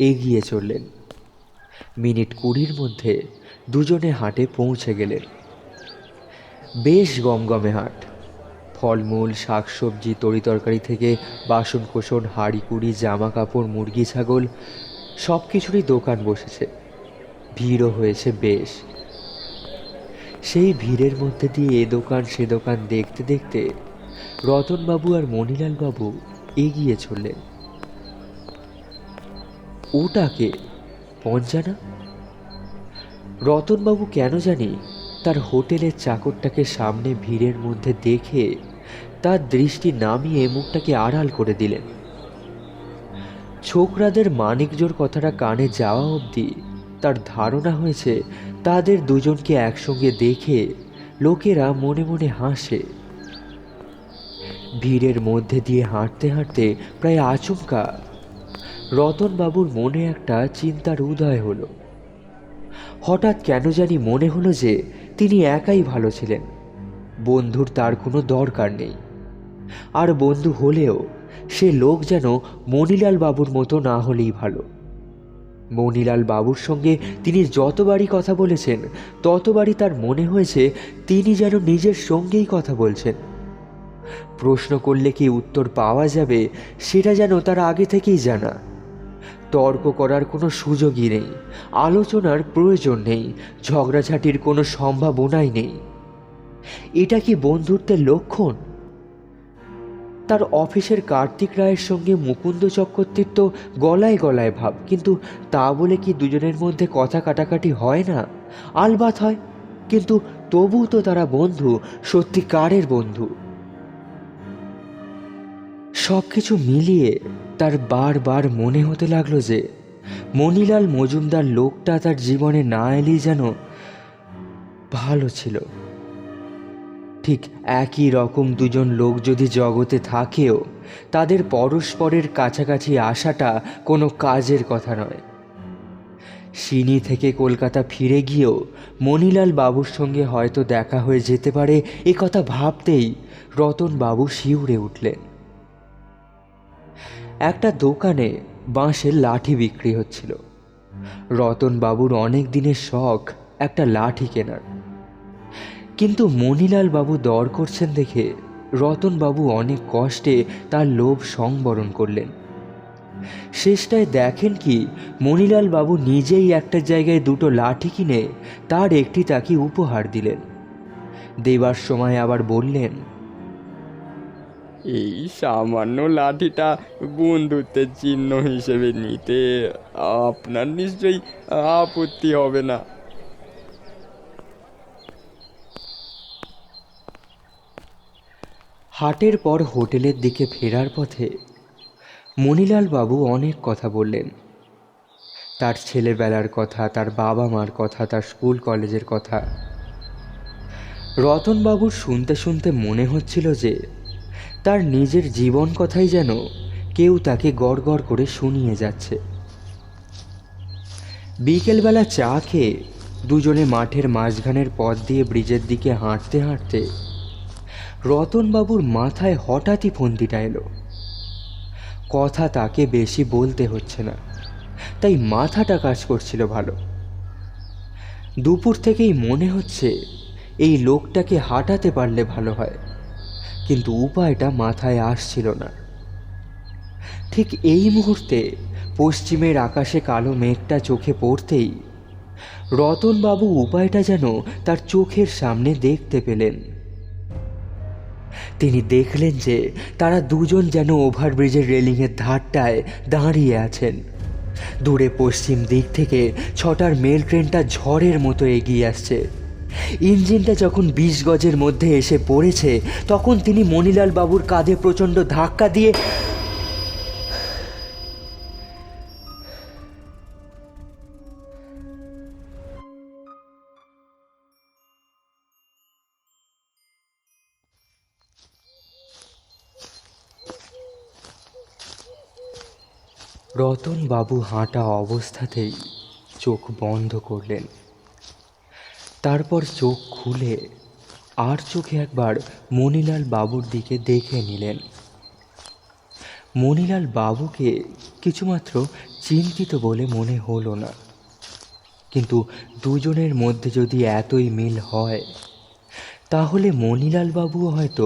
এগিয়ে চললেন। মিনিট 20-র মধ্যে দুজনে হাটে পৌঁছে গেলেন। বেশ গমগমে হাট। ফলমূল, শাকসবজি, তরিতরকারি থেকে বাসনকোসন, হাঁড়িকুড়ি, জামা কাপড়, মুরগি, ছাগল সব কিছুরই দোকান বসেছে। ভিড়ও হয়েছে বেশ। সেই ভিড়ের মধ্যে দিয়ে এ দোকান সে দোকান দেখতে দেখতে রতনবাবু আর মণিলালবাবু এগিয়ে চললেন। ওটাকে পঞ্চা না? রতনবাবু কেন জানি তার হোটেলের চাকরটাকে সামনে ভিড়ের মধ্যে দেখে তার দৃষ্টি নামিয়ে মুখটাকে আড়াল করে দিলেন। ছোকরাদের মানিকজোর কথাটা কানে যাওয়া অবধি তার ধারণা হয়েছে তাদের দুজনকে একসঙ্গে দেখে লোকেরা মনে মনে হাসে। ভিড়ের মধ্যে দিয়ে হাঁটতে হাঁটতে প্রায় আচমকা রতনবাবুর মনে একটা চিন্তার উদয় হলো। হঠাৎ কেন জানি মনে হলো যে তিনি একাই ভালো ছিলেন, বন্ধুর তার কোনো দরকার নেই। আর বন্ধু হলেও সে লোক যেন মণিলাল বাবুর মতো না হলেই ভালো। মণিলাল বাবুর সঙ্গে তিনি যতবারই কথা বলেছেন ততবারই তার মনে হয়েছে তিনি যেন নিজের সঙ্গেই কথা বলছেন। প্রশ্ন করলে কি উত্তর পাওয়া যাবে সেটা যেন তার আগে থেকেই জানা। তর্ক করার কোনো সুযোগই নেই, আলোচনার প্রয়োজন নেই, ঝগড়াঝাটির কোনো সম্ভাবনাই নেই। এটা কি বন্ধুত্বের লক্ষণ? তার অফিসের কার্তিক রায়ের সঙ্গে মুকুন্দ চক্রবর্তীর তো গলায় গলায় ভাব, কিন্তু তা বলে কি দুজনের মধ্যে কথা কাটাকাটি হয় না? আলবাত হয়, কিন্তু তবু তো তারা বন্ধু, সত্যিকারের বন্ধু। সব কিছু মিলিয়ে তার বারবার মনে হতে লাগলো যে মণিলাল মজুমদার লোকটা তার জীবনে না এলেই যেন ভালো ছিল। ঠিক একই রকম দুজন লোক যদি জগতে থাকেও তাদের পরস্পরের কাছাকাছি আসাটা কোনো কাজের কথা নয়। সিনি থেকে কলকাতা ফিরে গিয়েও মণিলাল বাবুর সঙ্গে হয়তো দেখা হয়ে যেতে পারে, এ কথা ভাবতেই রতনবাবু শিউরে উঠলেন। একটা দোকানে বাঁশের লাঠি বিক্রি হচ্ছিল। রতনবাবুর অনেক দিনের শখ একটা লাঠি কেনার, কিন্তু মণিলাল বাবু দর করছেন দেখে রতনবাবু অনেক কষ্টে তার লোভ সংবরণ করলেন। শেষটায় দেখেন কি মণিলাল বাবু নিজেই একটা জায়গায় দুটো লাঠি কিনে তার একটি তাকে উপহার দিলেন। দেবার সময় আবার বললেন, এই সামান্য লাঠিটা বন্ধুত্বের চিহ্ন হিসেবে নিতে আপনার নিশ্চয়ই আপত্তি হবে না। হাটের পর হোটেলের দিকে ফেরার পথে মণিলাল বাবু অনেক কথা বললেন। তার ছেলেবেলার কথা, তার বাবা মার কথা, তার স্কুল কলেজের কথা। রতনবাবুর শুনতে শুনতে মনে হচ্ছিল যে তার নিজের জীবন কথাই যেন কেউ তাকে গড় গড় করে শুনিয়ে যাচ্ছে। বিকেলবেলা চা খেয়ে দুজনে মাঠের মাঝখানের পথ দিয়ে ব্রিজের দিকে হাঁটতে হাঁটতে রতনবাবুর মাথায় হঠাৎই ফন্দিটা এলো। কথা তাকে বেশি বলতে হচ্ছে না, তাই মাথাটা কাজ করছিল ভালো। দুপুর থেকেই মনে হচ্ছে এই লোকটাকে হাঁটাতে পারলে ভালো হয়, কিন্তু উপায়টা মাথায় আসছিল না। ঠিক এই মুহূর্তে পশ্চিমের আকাশে কালো মেঘটা চোখে পড়তেই রতনবাবু উপায়টা যেন তার চোখের সামনে দেখতে পেলেন। তিনি দেখলেন যে তারা দুজন যেন ওভারব্রিজের রেলিংয়ের ধারটায় দাঁড়িয়ে আছেন। দূরে পশ্চিম দিক থেকে 6টার মেল ট্রেনটা ঝড়ের মতো এগিয়ে আসছে। ইঞ্জিনটা যখন 20 গজের মধ্যে এসে পড়েছে তখন তিনি মণিলাল বাবুর কাঁধে প্রচণ্ড ধাক্কা দিয়ে রতনবাবু হাঁটা অবস্থাতেই চোখ বন্ধ করলেন। তারপর চোখ খুলে আর চোখে একবার মণিলাল বাবুর দিকে দেখে নিলেন। মণিলাল বাবুকে কিছুমাত্র চিন্তিত বলে মনে হলো না, কিন্তু দুজনের মধ্যে যদি এতই মিল হয় তাহলে মণিলাল বাবুও হয়তো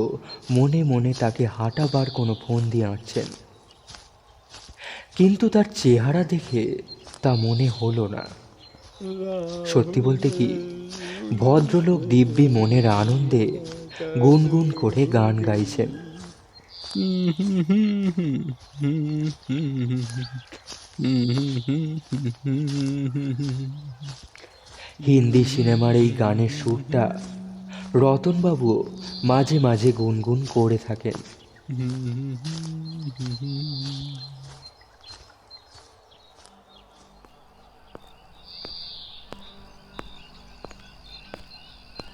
মনে মনে তাকে হাঁটাবার কোনো ফন্দি আঁটছেন। কিন্তু তার চেহারা দেখে তা মনে হলো না। সত্যি বলতে কি, ভদ্রলোক দিব্যি মনের আনন্দে গুনগুন করে গান গাইছেন। হিন্দি সিনেমার এই গানের সুরটা রতনবাবুও মাঝে মাঝে গুনগুন করে থাকেন।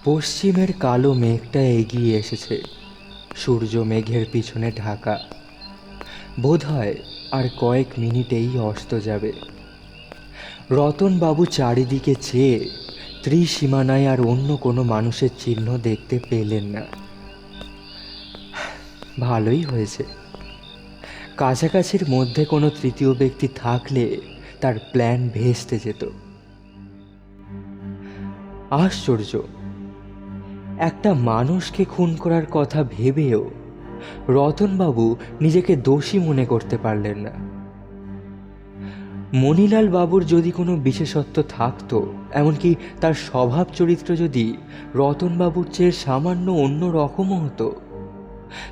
পশ্চিমের কালো মেঘটা এগিয়ে এসেছে, সূর্য মেঘের পিছনে ঢাকা। বোধহয় আর কয়েক মিনিটেই অস্ত যাবে। রতনবাবু চারিদিকে চেয়ে ত্রিসীমানায় আর অন্য কোনো মানুষের চিহ্ন দেখতে পেলেন না। ভালোই হয়েছে, কাছাকাছির মধ্যে কোনো তৃতীয় ব্যক্তি থাকলে তার প্ল্যান ভেস্তে যেত। আশ্চর্য, একটা মানুষকে খুন করার কথা ভেবেও রতনবাবু নিজেকে দোষী মনে করতে পারলেন না। মণিলাল বাবুর যদি কোনো বিশেষত্ব থাকতো, এমনকি তার স্বভাব চরিত্র যদি রতনবাবুর চেয়ে সামান্য অন্য রকমও হতো,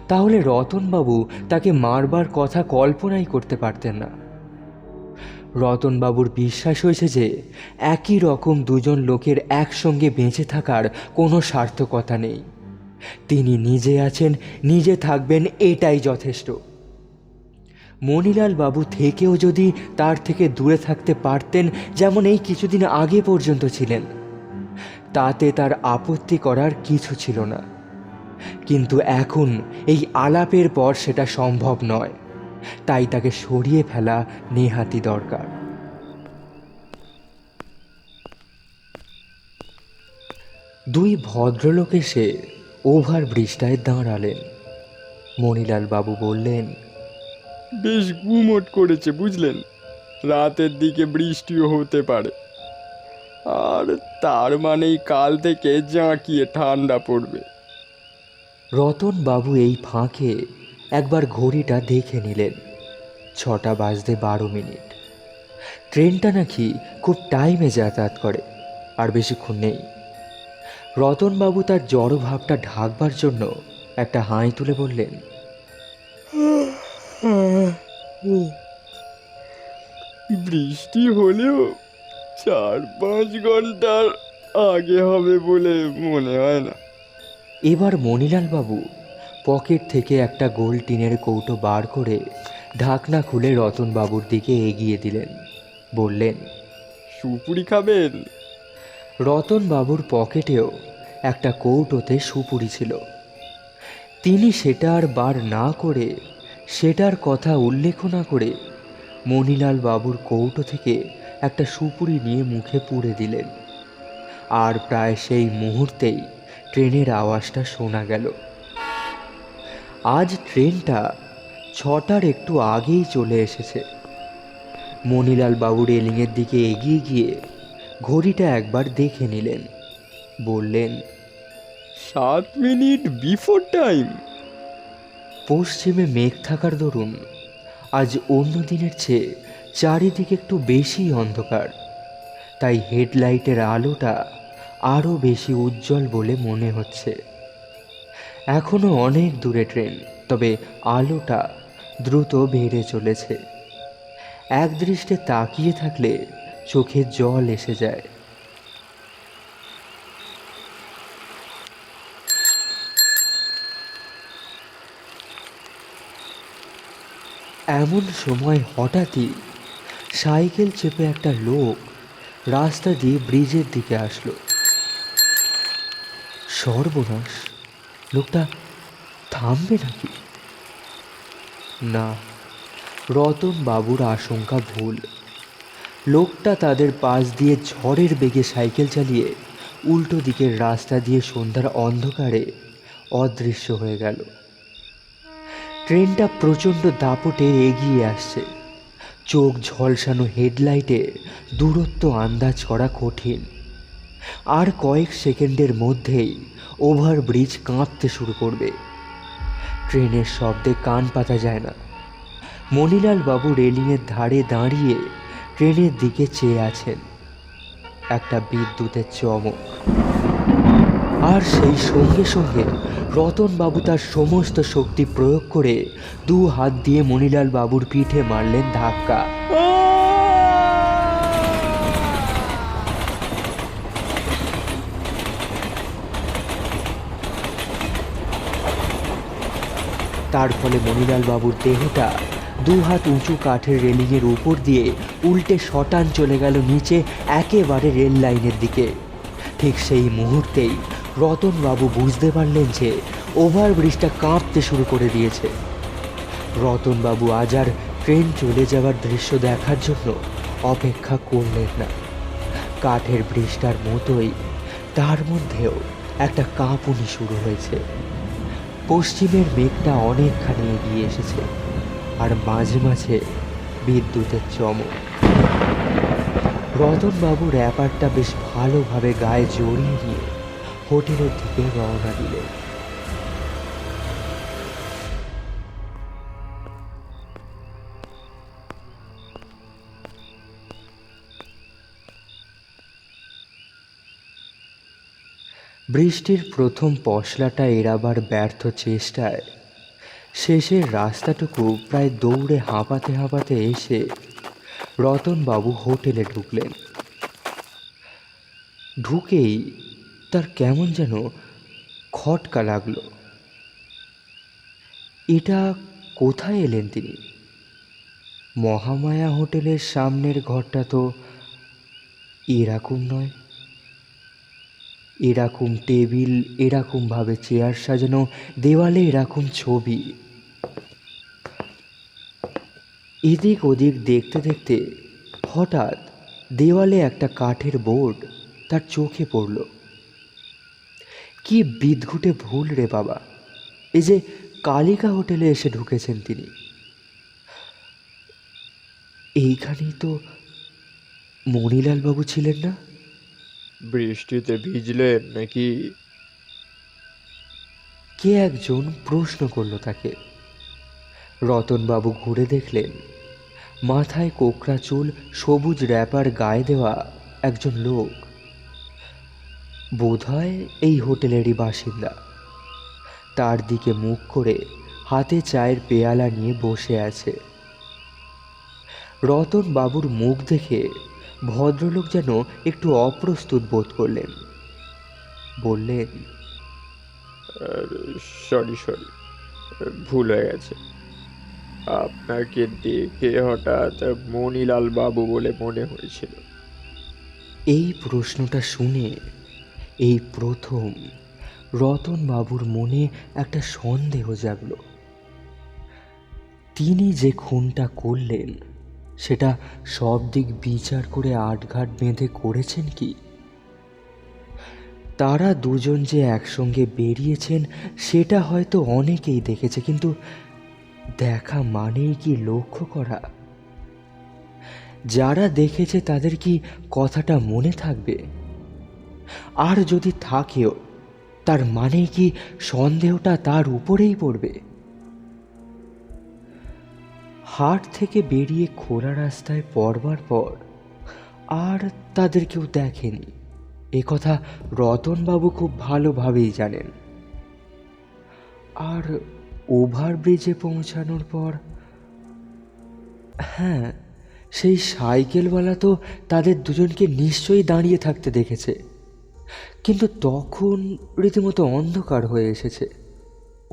তাহলে রতনবাবু তাকে মারবার কথা কল্পনাই করতে পারতেন না। রতনবাবুর বিশ্বাস হয়েছে যে একই রকম দুজন লোকের একসঙ্গে বেঁচে থাকার কোনো সার্থকতা নেই। তিনি নিজে আছেন, নিজে থাকবেন, এটাই যথেষ্ট। মণিলাল বাবু থেকেও যদি তার থেকে দূরে থাকতে পারতেন, যেমন এই কিছুদিন আগে পর্যন্ত ছিলেন, তাতে তার আপত্তি করার কিছু ছিল না। কিন্তু এখন এই আলাপের পর সেটা সম্ভব নয়, তাই তাকে সরিয়ে ফেলা নেহাতি দরকার। দুই ভদ্রলোক এসে ওভারব্রিজটায় দাঁড়ালেন। মণিলাল বাবু বললেন, বেশ গুমোট করেছে বুঝলেন, রাতের দিকে বৃষ্টিও হতে পারে, আর তার মানেই কাল থেকে জাঁকিয়ে ঠান্ডা পড়বে। রতনবাবু এই ফাঁকে একবার ঘড়িটা দেখে নিলেন। 6টা বাজতে 12 মিনিট। ট্রেনটা নাকি খুব টাইমে যাতায়াত করে, আর বেশিক্ষণ নেই। রতনবাবু তার জড় ভাবটা ঢাকবার জন্য একটা হাই তুলে বললেন, বৃষ্টি হলেও 4-5 ঘন্টার আগে হবে বলে মনে হয় না। এবার মণিলাল বাবু পকেট থেকে একটা গোল টিনের কৌটো বার করে ঢাকনা খুলে রতনবাবুর দিকে এগিয়ে দিলেন। বললেন, সুপুরি খাবেন? রতনবাবুর পকেটেও একটা কৌটোতে সুপুরি ছিল। তিনি সেটা আর বার না করে, সেটার কথা উল্লেখ না করে মণিলাল বাবুর কৌটো থেকে একটা সুপুরি নিয়ে মুখে পুরে দিলেন। আর প্রায় সেই মুহূর্তেই ট্রেনের আওয়াজটা শোনা গেল। আজ ট্রেনটা 6টার একটু আগেই চলে এসেছে। মণিলাল বাবু রেলিংয়ের দিকে এগিয়ে গিয়ে ঘড়িটা একবার দেখে নিলেন। বললেন, 7 মিনিট বিফোর টাইম। পশ্চিমে মেঘ থাকার দরুন আজ অন্য দিনের চেয়ে চারিদিকে একটু বেশি অন্ধকার, তাই হেডলাইটের আলোটা আরও বেশি উজ্জ্বল বলে মনে হচ্ছে। এখনও অনেক দূরে ট্রেন, তবে আলোটা দ্রুত বেড়ে চলেছে। এক দৃষ্টে তাকিয়ে থাকলে চোখে জল এসে যায়। এমন সময় হঠাৎই সাইকেল চেপে একটা লোক রাস্তা দিয়ে ব্রিজের দিকে আসলো। সর্বনাশ, লোকটা থামবে নাকি? না, রতন বাবুর আশঙ্কা ভুল। লোকটা তাদের পাশ দিয়ে ঝড়ের বেগে সাইকেল চালিয়ে উল্টো দিকের রাস্তা দিয়ে সন্ধ্যার অন্ধকারে অদৃশ্য হয়ে গেল। ট্রেনটা প্রচণ্ড দাপটে এগিয়ে আসছে। চোখ ঝলসানো হেডলাইটে দূরত্ব আন্দাজ করা কঠিন। আর কয়েক সেকেন্ডের মধ্যেই ওভারব্রিজ কাঁপতে শুরু করবে। ট্রেনের শব্দে কান পাতা যায় না। মণিলাল বাবু রেলিংয়ের ধারে দাঁড়িয়ে ট্রেনের দিকে চেয়ে আছেন। একটা বিদ্যুতের চমক, আর সেই সঙ্গে সঙ্গে রতনবাবু তার সমস্ত শক্তি প্রয়োগ করে 2 হাত দিয়ে মণিলাল বাবুর পিঠে মারলেন ধাক্কা। তার ফলে মণিলাল বাবুর দেহটা 2 হাত উঁচু কাঠের রেলিংয়ের উপর দিয়ে উল্টে শটান চলে গেল নিচে, একেবারে রেল লাইনের দিকে। ঠিক সেই মুহূর্তেই রতনবাবু বুঝতে পারলেন যে ওভারব্রিজটা কাঁপতে শুরু করে দিয়েছে। রতনবাবু আজ আর ট্রেন চলে যাওয়ার দৃশ্য দেখার জন্য অপেক্ষা করলেন না। কাঠের ব্রিজটার মতোই তার মধ্যেও একটা কাঁপুনি শুরু হয়েছে। পশ্চিমের মেঘটা অনেকখানি এগিয়ে এসেছে, আর মাঝে মাঝে বিদ্যুতের চমক। রতনবাবু র্যাপারটা বেশ ভালোভাবে গায়ে জড়িয়ে নিয়ে হোটেলের দিকে রওনা দিলেন। বৃষ্টির প্রথম পশলাটা এড়াবার ব্যর্থ চেষ্টায় শেষের রাস্তাটুকু প্রায় দৌড়ে হাঁপাতে হাঁপাতে এসে রতনবাবু হোটেলে ঢুকলেন। ঢুকেই তার কেমন যেন খটকা লাগলো। এটা কোথায় এলেন তিনি? মহামায়া হোটেলের সামনের ঘরটা তো এরকম নয়। এরকম টেবিল, এরকমভাবে চেয়ার সাজানো, দেওয়ালে এরকম ছবি। এদিক ওদিক দেখতে দেখতে হঠাৎ দেওয়ালে একটা কাঠের বোর্ড তার চোখে পড়ল। কি বিদঘুটে ভুল রে বাবা! এই যে কালিকা হোটেলে এসে ঢুকেছেন তিনি, এইখানেই তো মণিলাল বাবু ছিলেন না? বৃষ্টিতে ভিজলেন নাকি? কে একজন প্রশ্ন করল তাকে। রতনবাবু ঘুরে দেখলেন মাথায় কোকড়া চুল, সবুজ র্যাপার গায়ে দেওয়া একজন লোক, বোধহয় এই হোটেলেরই বাসিন্দা। তার দিকে মুখ করে হাতে চায়ের পেয়ালা নিয়ে বসে আছে। রতনবাবুর মুখ দেখে ভদ্রলোক যেন একটু অপ্রস্তুত বোধ করলেন। বললেন, সরি, ভুল হয়ে গেছে। আপনাকে দেখে হঠাৎ মণিলাল বাবু বলে মনে হয়েছিল। এই প্রশ্নটা শুনে এই প্রথম রতনবাবুর মনে একটা সন্দেহ জাগল। তিনি যে খুনটা করলেন সেটা সব দিক বিচার করে আটঘাট বেঁধে করেছেন কি? তারা দুজন যে একসঙ্গে বেরিয়েছেন সেটা হয়তো অনেকেই দেখেছে, কিন্তু দেখা মানেই কি লক্ষ্য করা? যারা দেখেছে তাদের কি কথাটা মনে থাকবে? আর যদি থাকেও, তার মানে কি সন্দেহটা তার উপরেই পড়বে? হাট থেকে বেরিয়ে খোলা রাস্তায় পড়বার পর আর তাদের কেউ দেখেনি, একথা রতনবাবু খুব ভালোভাবেই জানেন। আর ওভারব্রিজে পৌঁছানোর পর, হ্যাঁ, সেই সাইকেলওয়ালা তো তাদের দুজনকে নিশ্চয়ই দাঁড়িয়ে থাকতে দেখেছে, কিন্তু তখন রীতিমতো অন্ধকার হয়ে এসেছে।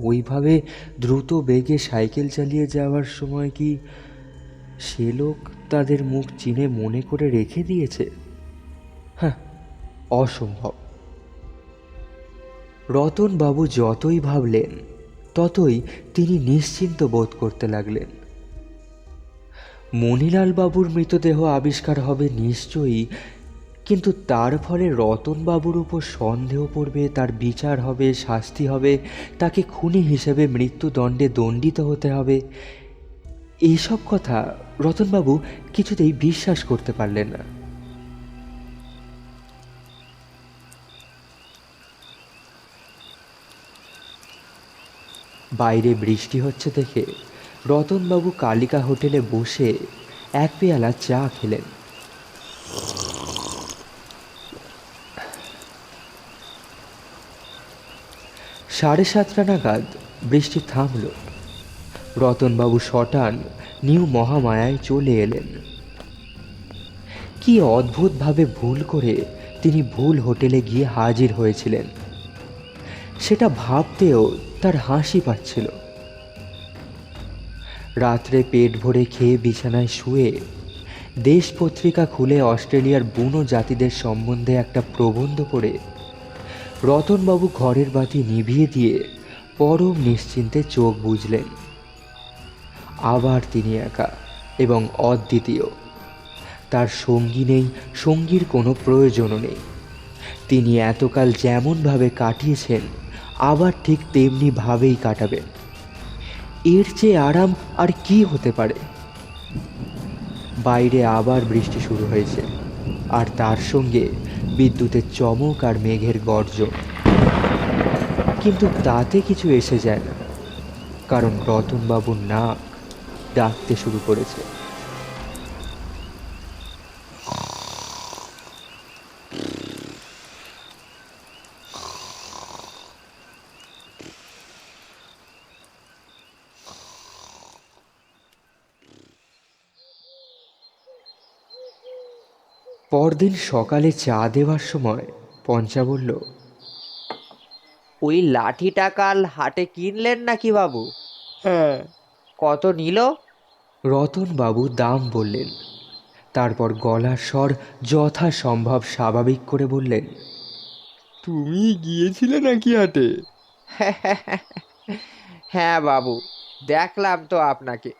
ওইভাবে দ্রুত বেগে সাইকেল চালিয়ে যাওয়ার সময় কি সে লোক তাদের মুখ চিনে মনে করে রেখে দিয়েছে? হ্যাঁ, অসম্ভব। রতনবাবু যতই ভাবলেন ততই তিনি নিশ্চিন্ত বোধ করতে লাগলেন। মণিলাল বাবুর মৃতদেহ আবিষ্কার হবে নিশ্চয়ই, কিন্তু তার ফলে রতনবাবুর উপর সন্দেহ পড়বে, তার বিচার হবে, শাস্তি হবে, তাকে খুনি হিসেবে মৃত্যুদণ্ডে দণ্ডিত হতে হবে। এইসব কথা রতনবাবু কিছুতেই বিশ্বাস করতে পারলেন না। বাইরে বৃষ্টি হচ্ছে দেখে রতনবাবু কালিকা হোটেলে বসে এক পেয়ালা চা খেলেন। সাড়ে 7টা নাগাদ বৃষ্টি থামল। রতনবাবু শটান নিউ মহামায়ায় চলে এলেন। কি অদ্ভুতভাবে ভুল করে তিনি ভুল হোটেলে গিয়ে হাজির হয়েছিলেন সেটা ভাবতেও তার হাসি পাচ্ছিল। রাত্রে পেট ভরে খেয়ে বিছানায় শুয়ে দেশ পত্রিকা খুলে অস্ট্রেলিয়ার বুনো জাতিদের সম্বন্ধে একটা প্রবন্ধ পড়ে রতনবাবু ঘরের বাতি নিভিয়ে দিয়ে পরম নিশ্চিন্তে চোখ বুজলেন। আবার তিনি একা এবং অদ্বিতীয়। তার সঙ্গী নেই, সঙ্গীর কোনো প্রয়োজনও নেই। তিনি এতকাল যেমনভাবে কাটিয়েছেন আবার ঠিক তেমনিভাবেই কাটাবেন। এর চেয়ে আরাম আর কি হতে পারে? বাইরে আবার বৃষ্টি শুরু হয়েছে, আর তার সঙ্গে বিদ্যুতের চমক আর মেঘের গর্জন। কিন্তু তাতে কিছু এসে যায় না, কারণ রতনবাবুর নাক ডাকতে শুরু করেছে। পরদিন সকালে চা দেওয়ার সময় পঞ্চা বলল, ওই লাঠিটা কাল হাটে কিনলেন নাকি বাবু? হ্যাঁ। কত নিল? রতনবাবু দাম বললেন। তারপর গলার স্বর যথাসম্ভব স্বাভাবিক করে বললেন, তুমি গিয়েছিলে নাকি হাটে? হ্যাঁ বাবু, দেখলাম তো আপনাকে।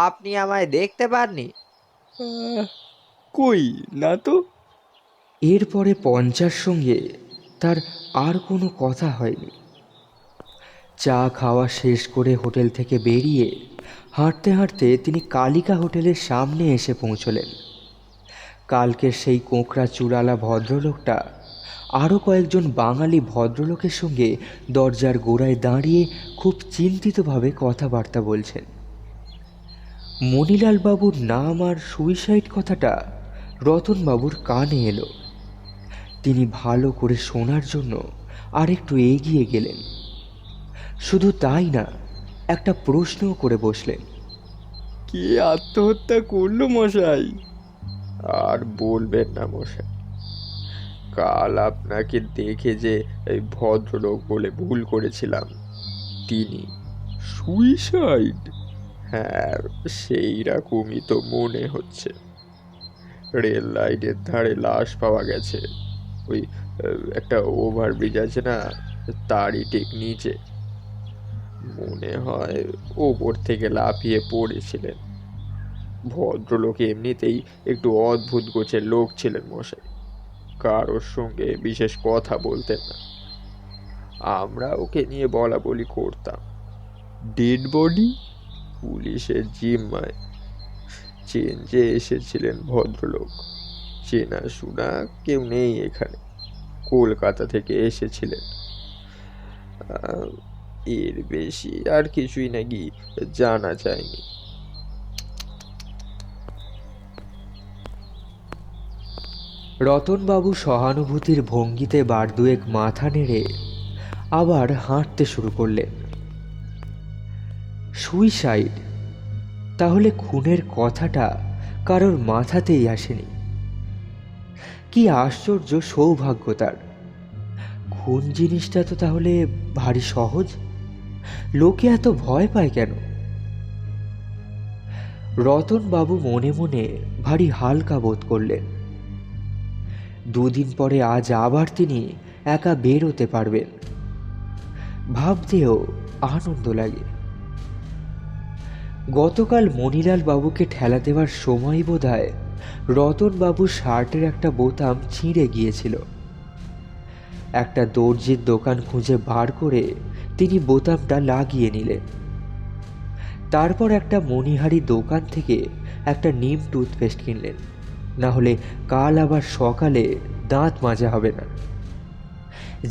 আপনি আমায় দেখতে পাননি? কই না তো। এরপরে পঞ্চার সঙ্গে তার আর কোনো কথা হয়নি। চা খাওয়া শেষ করে হোটেল থেকে বেরিয়ে হাঁটতে হাঁটতে তিনি কালিকা হোটেলের সামনে এসে পৌঁছলেন। কালকের সেই কোঁকড়া চুলালা ভদ্রলোকটা আরও কয়েকজন বাঙালি ভদ্রলোকের সঙ্গে দরজার গোড়ায় দাঁড়িয়ে খুব চিন্তিতভাবে কথাবার্তা বলছেন। মণিলাল বাবুর নাম আর সুইসাইড কথাটা রতনবাবুর কানে এলো। তিনি ভালো করে শোনার জন্য আরেকটু এগিয়ে গেলেন। শুধু তাই না, একটা প্রশ্নও করে বসলেন। কে আত্মহত্যা করলো মশাই? আর বলবেন না মশাই, কাল আপনাকে দেখে যে এই ভদ্রলোক বলে ভুল করেছিলাম, তিনি। সুইসাইড? হ্যাঁ, সেই রকমই তো মনে হচ্ছে। রেল লাইনের ধারে লাশ পাওয়া গেছে। ওই একটা ওভারব্রিজ আছে না, তারই ঠিক নিচে। মনে হয় ওপর থেকে লাফিয়ে পড়েছিলেন। ভদ্রলোক এমনিতেই একটু অদ্ভুত গোছের লোক ছিলেন মশাই। কারোর সঙ্গে বিশেষ কথা বলতেন না। আমরা ওকে নিয়ে বলা বলি করতাম। Dead body? পুলিশের জিম্মায় চেঞ্জে এসেছিলেন ভদ্রলোক। চেনা শোনা কেউ নেই এখানে, কলকাতা থেকে এসেছিলেন। এর বেশি আর কিছুই নাকি জানা যায়নি। রতনবাবু সহানুভূতির ভঙ্গিতে বার দুয়েক মাথা নেড়ে আবার হাঁটতে শুরু করলেন। সুইসাইড? তাহলে খুনের কথাটা কারোর মাথাতেই আসেনি। কি আশ্চর্য সৌভাগ্য তার! খুন জিনিসটা তো তাহলে ভারী সহজ। লোকে এত ভয় পায় কেন? রতনবাবু মনে মনে ভারী হালকা বোধ করলেন। দুদিন পরে আজ আবার তিনি একা বেরোতে পারবেন, ভাবতেও আনন্দ লাগে। গতকাল মণিলাল বাবুকে ঠেলা দেওয়ার সময় বোধহয় রতনবাবুর শার্টের একটা বোতাম ছিঁড়ে গিয়েছিল। একটা দর্জির দোকান খুঁজে বার করে তিনি বোতামটা লাগিয়ে নিলেন। তারপর একটা মণিহারি দোকান থেকে একটা নিম টুথপেস্ট কিনলেন, না হলে কাল আবার সকালে দাঁত মাজা হবে না।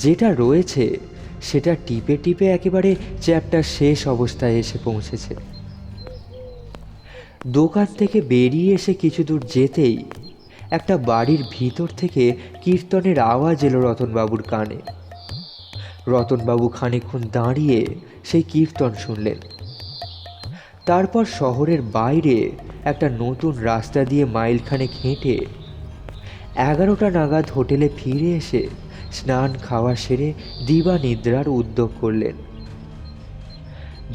যেটা রয়েছে সেটা টিপে টিপে একেবারে চ্যাপ্টার শেষ অবস্থায় এসে পৌঁছেছে। দোকান থেকে বেরিয়ে এসে কিছু দূর যেতেই একটা বাড়ির ভিতর থেকে কীর্তনের আওয়াজ এলো রতনবাবুর কানে। রতনবাবু খানিকক্ষণ দাঁড়িয়ে সেই কীর্তন শুনলেন। তারপর শহরের বাইরে একটা নতুন রাস্তা দিয়ে মাইলখানেক হেঁটে 11টা নাগাদ হোটেলে ফিরে এসে স্নান খাওয়া সেরে দিবা নিদ্রার উদ্যোগ করলেন।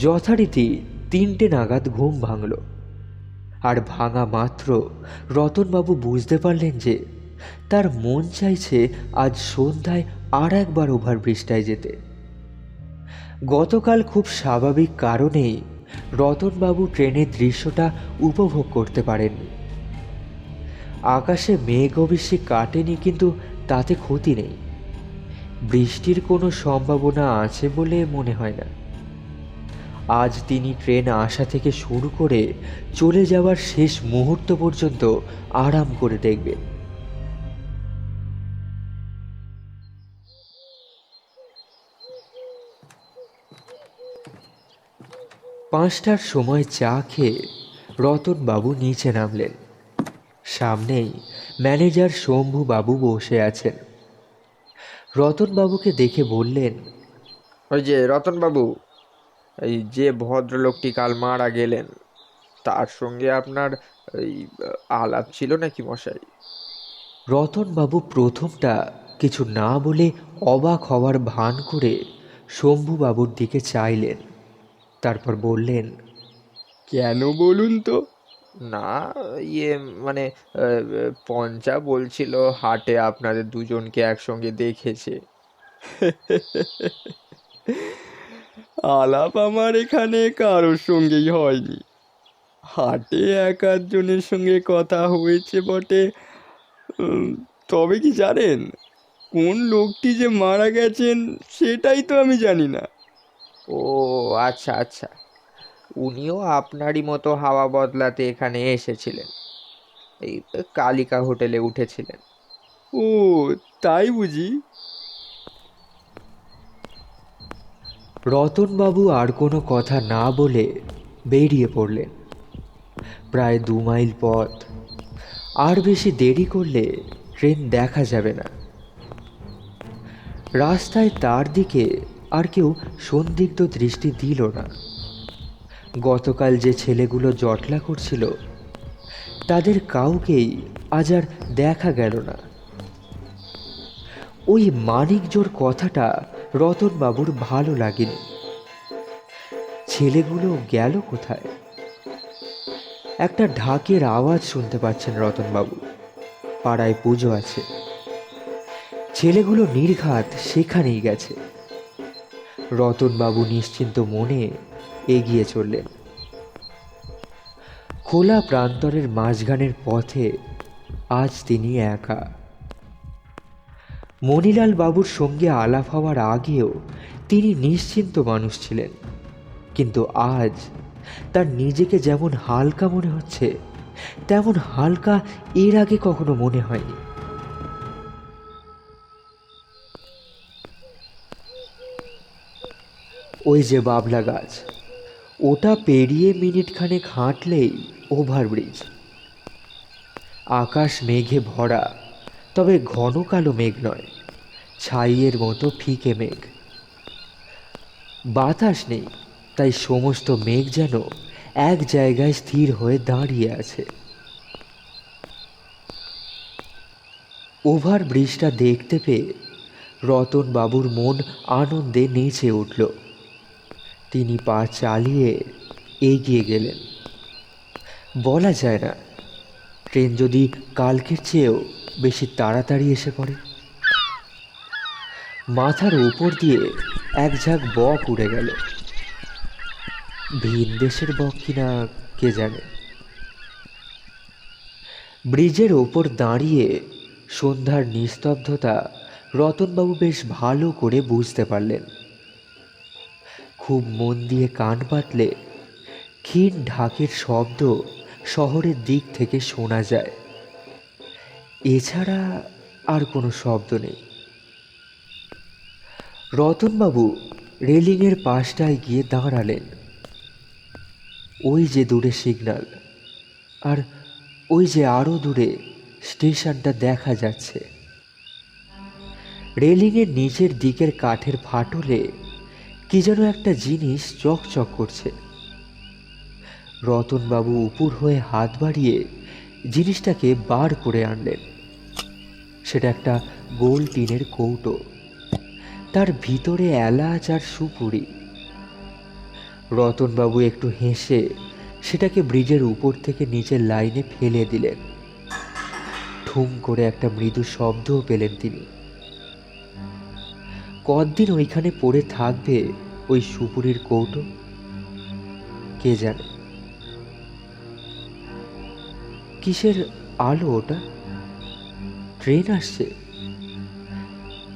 যথারীতি 3টে নাগাদ ঘুম ভাঙল। আর ভাঙা মাত্র রতনবাবু বুঝতে পারলেন যে তার মন চাইছে আজ সন্ধ্যায় আর একবার ওভারব্রিজটায় যেতে। গতকাল খুব স্বাভাবিক কারণেই রতনবাবু ট্রেনের দৃশ্যটা উপভোগ করতে পারেননি। আকাশে মেঘ অবশ্যই কাটেনি, কিন্তু তাতে ক্ষতি নেই। বৃষ্টির কোনো সম্ভাবনা আছে বলে মনে হয় না। আজ তিনি ট্রেন আসা থেকে শুরু করে চলে যাওয়ার শেষ মুহূর্ত পর্যন্ত আরাম করে দেখবেন। পাঁচটার সময় চা খেয়ে রতনবাবু নিচে নামলেন। সামনেই ম্যানেজার শম্ভুবাবু বসে আছেন। রতনবাবুকে দেখে বললেন, ওই যে রতনবাবু, এই যে ভদ্রলোকটি কাল মারা গেলেন, তার সঙ্গে আপনার এই আলাপ ছিল নাকি মশাই? রতনবাবু প্রথমটা কিছু না বলে অবাক হওয়ার ভান করে শম্ভুবাবুর দিকে চাইলেন। তারপর বললেন, কেন বলুন তো? না, ইয়ে মানে পঞ্চা বলছিল হাটে আপনাদের দুজনকে একসঙ্গে দেখেছে। আলাপ আমার এখানে কারোর সঙ্গেই হয়নি। হাটে এক আধজনের সঙ্গে কথা হয়েছে বটে। তবে কি জানেন, কোন লোকটি যে মারা গেছেন সেটাই তো আমি জানি না। ও আচ্ছা আচ্ছা, উনিও আপনারই মতো হাওয়া বদলাতে এখানে এসেছিলেন, এই কালিকা হোটেলে উঠেছিলেন। ও তাই বুঝি? রতনবাবু আর কোনো কথা না বলে বেরিয়ে পড়লেন। প্রায় 2 মাইল পথ। আর বেশি দেরি করলে ট্রেন দেখা যাবে না। রাস্তায় তার দিকে আর কেউ সন্দিগ্ধ দৃষ্টি দিল না। গতকাল যে ছেলেগুলো জটলা করছিল তাদের কাউকেই আজ আর দেখা গেল না। ওই মানিকজোর কথাটা রতনবাবুর ভালো লাগেনি। ছেলেগুলো গেল কোথায়? একটা ঢাকের আওয়াজ শুনতে পাচ্ছেন রতনবাবু। পাড়ায় পুজো আছে। ছেলেগুলো নির্ঘাত সেখানেই গেছে। রতনবাবু নিশ্চিন্ত মনে এগিয়ে চললেন। খোলা প্রান্তরের মাঝখানের পথে আজ তিনি একা। মণিলাল বাবুর সঙ্গে আলাপ হওয়ার আগেও তিনি নিশ্চিন্ত মানুষ ছিলেন, কিন্তু আজ তার নিজেকে যেমন হালকা মনে হচ্ছে তেমন হালকা এর আগে কখনো মনে হয়নি। ওই যে বাবলা গাছ, ওটা পেরিয়ে মিনিট খানেক হাঁটলেই ওভারব্রিজ। আকাশ মেঘে ভরা, তবে ঘন কালো মেঘ নয়, ছাইয়ের মতো ফিকে মেঘ। বাতাস নেই, তাই সমস্ত মেঘ যেন এক জায়গায় স্থির হয়ে দাঁড়িয়ে আছে। ওভারব্রিজটা দেখতে পেয়ে রতনবাবুর মন আনন্দে নেচে উঠল। তিনি পা চালিয়ে এগিয়ে গেলেন। বলা যায় না, ট্রেন যদি কালকের চেয়েও বেশি তাড়াতাড়ি এসে পড়ে। মাথার উপর দিয়ে এক ঝাঁক বক উড়ে গেল। ভিন দেশের বক কিনা কে জানে। ব্রিজের ওপর দাঁড়িয়ে সন্ধ্যার নিস্তব্ধতা রতনবাবু বেশ ভালো করে বুঝতে পারলেন। খুব মন দিয়ে কান পাতলে ক্ষীণ ঢাকের শব্দ শহরের দিক থেকে শোনা যায়। এছাড়া আর কোনো শব্দ নেই। রতনবাবু রেলিংয়ের পাশটায় গিয়ে দাঁড়ালেন। ওই যে দূরে সিগন্যাল, আর ওই যে আরও দূরে স্টেশনটা দেখা যাচ্ছে। রেলিংয়ের নিচের দিকের কাঠের ফাটলে কি যেন একটা জিনিস চকচক করছে। রতনবাবু উপর হয়ে হাত বাড়িয়ে জিনিসটাকে বার করে আনলেন। সেটা একটা গোল টিনের কৌটো, তার ভিতরে এলাচ আর সুপুরি। রতনবাবু একটু হেসে সেটাকে ব্রিজের উপর থেকে নিচের লাইনে ফেলে দিলেন। ঠুম করে একটা মৃদু শব্দও পেলেন তিনি। কতদিন ওইখানে পড়ে থাকবে ওই সুপুরির কৌটো, কে জানে। কিসের আলো ওটা? ট্রেন আসছে,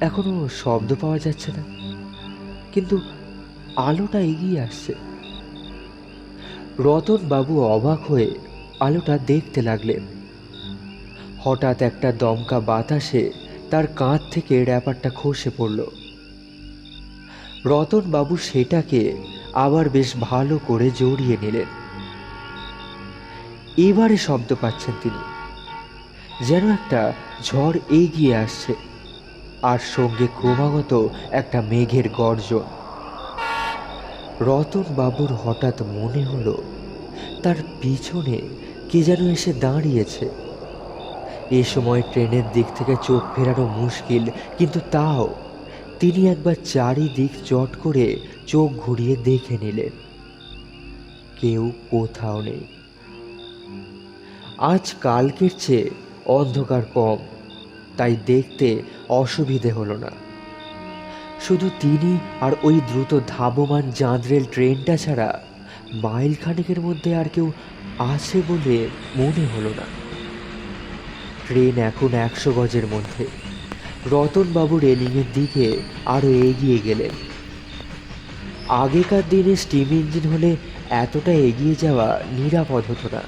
এখনো শব্দ পাওয়া যাচ্ছে না, কিন্তু আলোটা এগিয়ে আসছে। রতনবাবু অবাক হয়ে আলোটা দেখতে লাগলেন। হঠাৎ একটা দমকা বাতাসে তার কাঁধ থেকে র্যাপারটা খসে পড়ল। রতনবাবু সেটাকে আবার বেশ ভালো করে জড়িয়ে নিলেন। এবারে শব্দ পাচ্ছেন তিনি, যেন একটা ঝড় এগিয়ে আসছে, আর সঙ্গে ক্রমাগত একটা মেঘের গর্জন। রতনবাবুর হঠাৎ মনে হলো তার পিছনে কে যেন এসে দাঁড়িয়েছে। এ সময় ট্রেনের দিক থেকে চোখ ফেরানো মুশকিল, কিন্তু তাও তিনি একবার চারিদিক চট করে চোখ ঘুরিয়ে দেখে নিলেন। কেউ কোথাও নেই। আজ কালকের চেয়ে অন্ধকার কম, তাই দেখতে অসুবিধে হলো না। শুধু তিনি আর ওই দ্রুত ধাবমান জাঁদরেল ট্রেনটা ছাড়া মাইল খানেকের মধ্যে আর কেউ আছে বলে মনে হলো না। ট্রেন এখন 100 গজের মধ্যে। রতনবাবু রেলিংয়ের দিকে আরও এগিয়ে গেলেন। আগেকার দিনে স্টিম ইঞ্জিন হলে এতটা এগিয়ে যাওয়া নিরাপদ হতো না।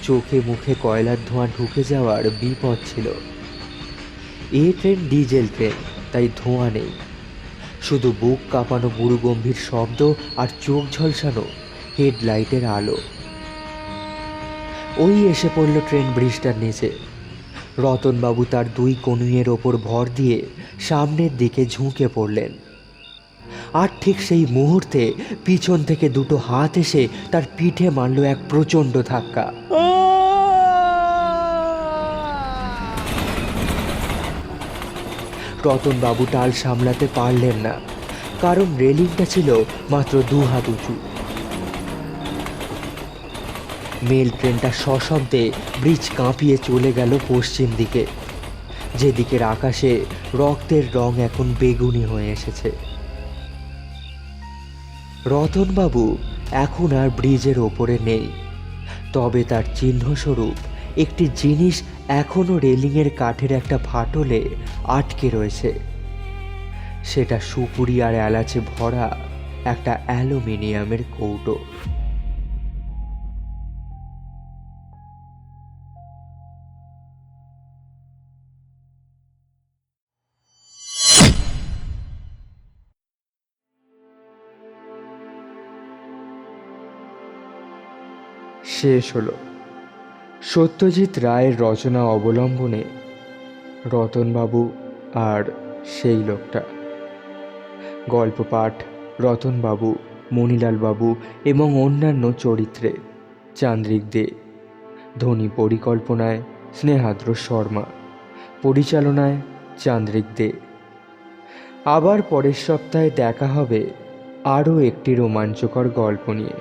চোখে মুখে কয়লার ধোঁয়া ঢুকে যাওয়ার বিপদ ছিল। এ ট্রেন ডিজেল ট্রেন, তাই ধোঁয়া নেই, শুধু বুক কাঁপানো গুরুগম্ভীর শব্দ আর চোখ ঝলসানো হেডলাইটের আলো। ওই এসে পড়ল ট্রেন ব্রিজটার নিচে। রতনবাবু তার 2 কনুইয়ের ওপর ভর দিয়ে সামনের দিকে ঝুঁকে পড়লেন। আর ঠিক সেই মুহূর্তে পিছন থেকে 2 হাত এসে তার পিঠে মারল এক প্রচণ্ড ধাক্কা। রতনবাবু টাল সামলাতে পারলেন না, কারণ রেলিংটা ছিল মাত্র 2 হাত উঁচু। মেল ট্রেনটা সশব্দে ব্রিজ কাঁপিয়ে চলে গেল পশ্চিম দিকে, যেদিকের আকাশে রক্তের রং এখন বেগুনি হয়ে এসেছে। রতনবাবু এখন আর ব্রিজের ওপরে নেই, তবে তার চিহ্নস্বরূপ একটি জিনিস এখনও রেলিংয়ের কাঠের একটা ফাটলে আটকে রয়েছে। সেটা সুপুরি আর এলাচে ভরা একটা অ্যালুমিনিয়ামের কৌটো। শেষ হলো সত্যজিৎ রায়ের রচনা অবলম্বনে রতনবাবু আর সেই লোকটা। গল্প পাঠ রতনবাবু, মণিলাল বাবু এবং অন্যান্য চরিত্রে চান্দ্রিক দে। ধ্বনি পরিকল্পনায় স্নেহাদ্র শর্মা, পরিচালনায় চান্দ্রিক দে। আবার পরের সপ্তাহে দেখা হবে আরও একটি রোমাঞ্চকর গল্প নিয়ে।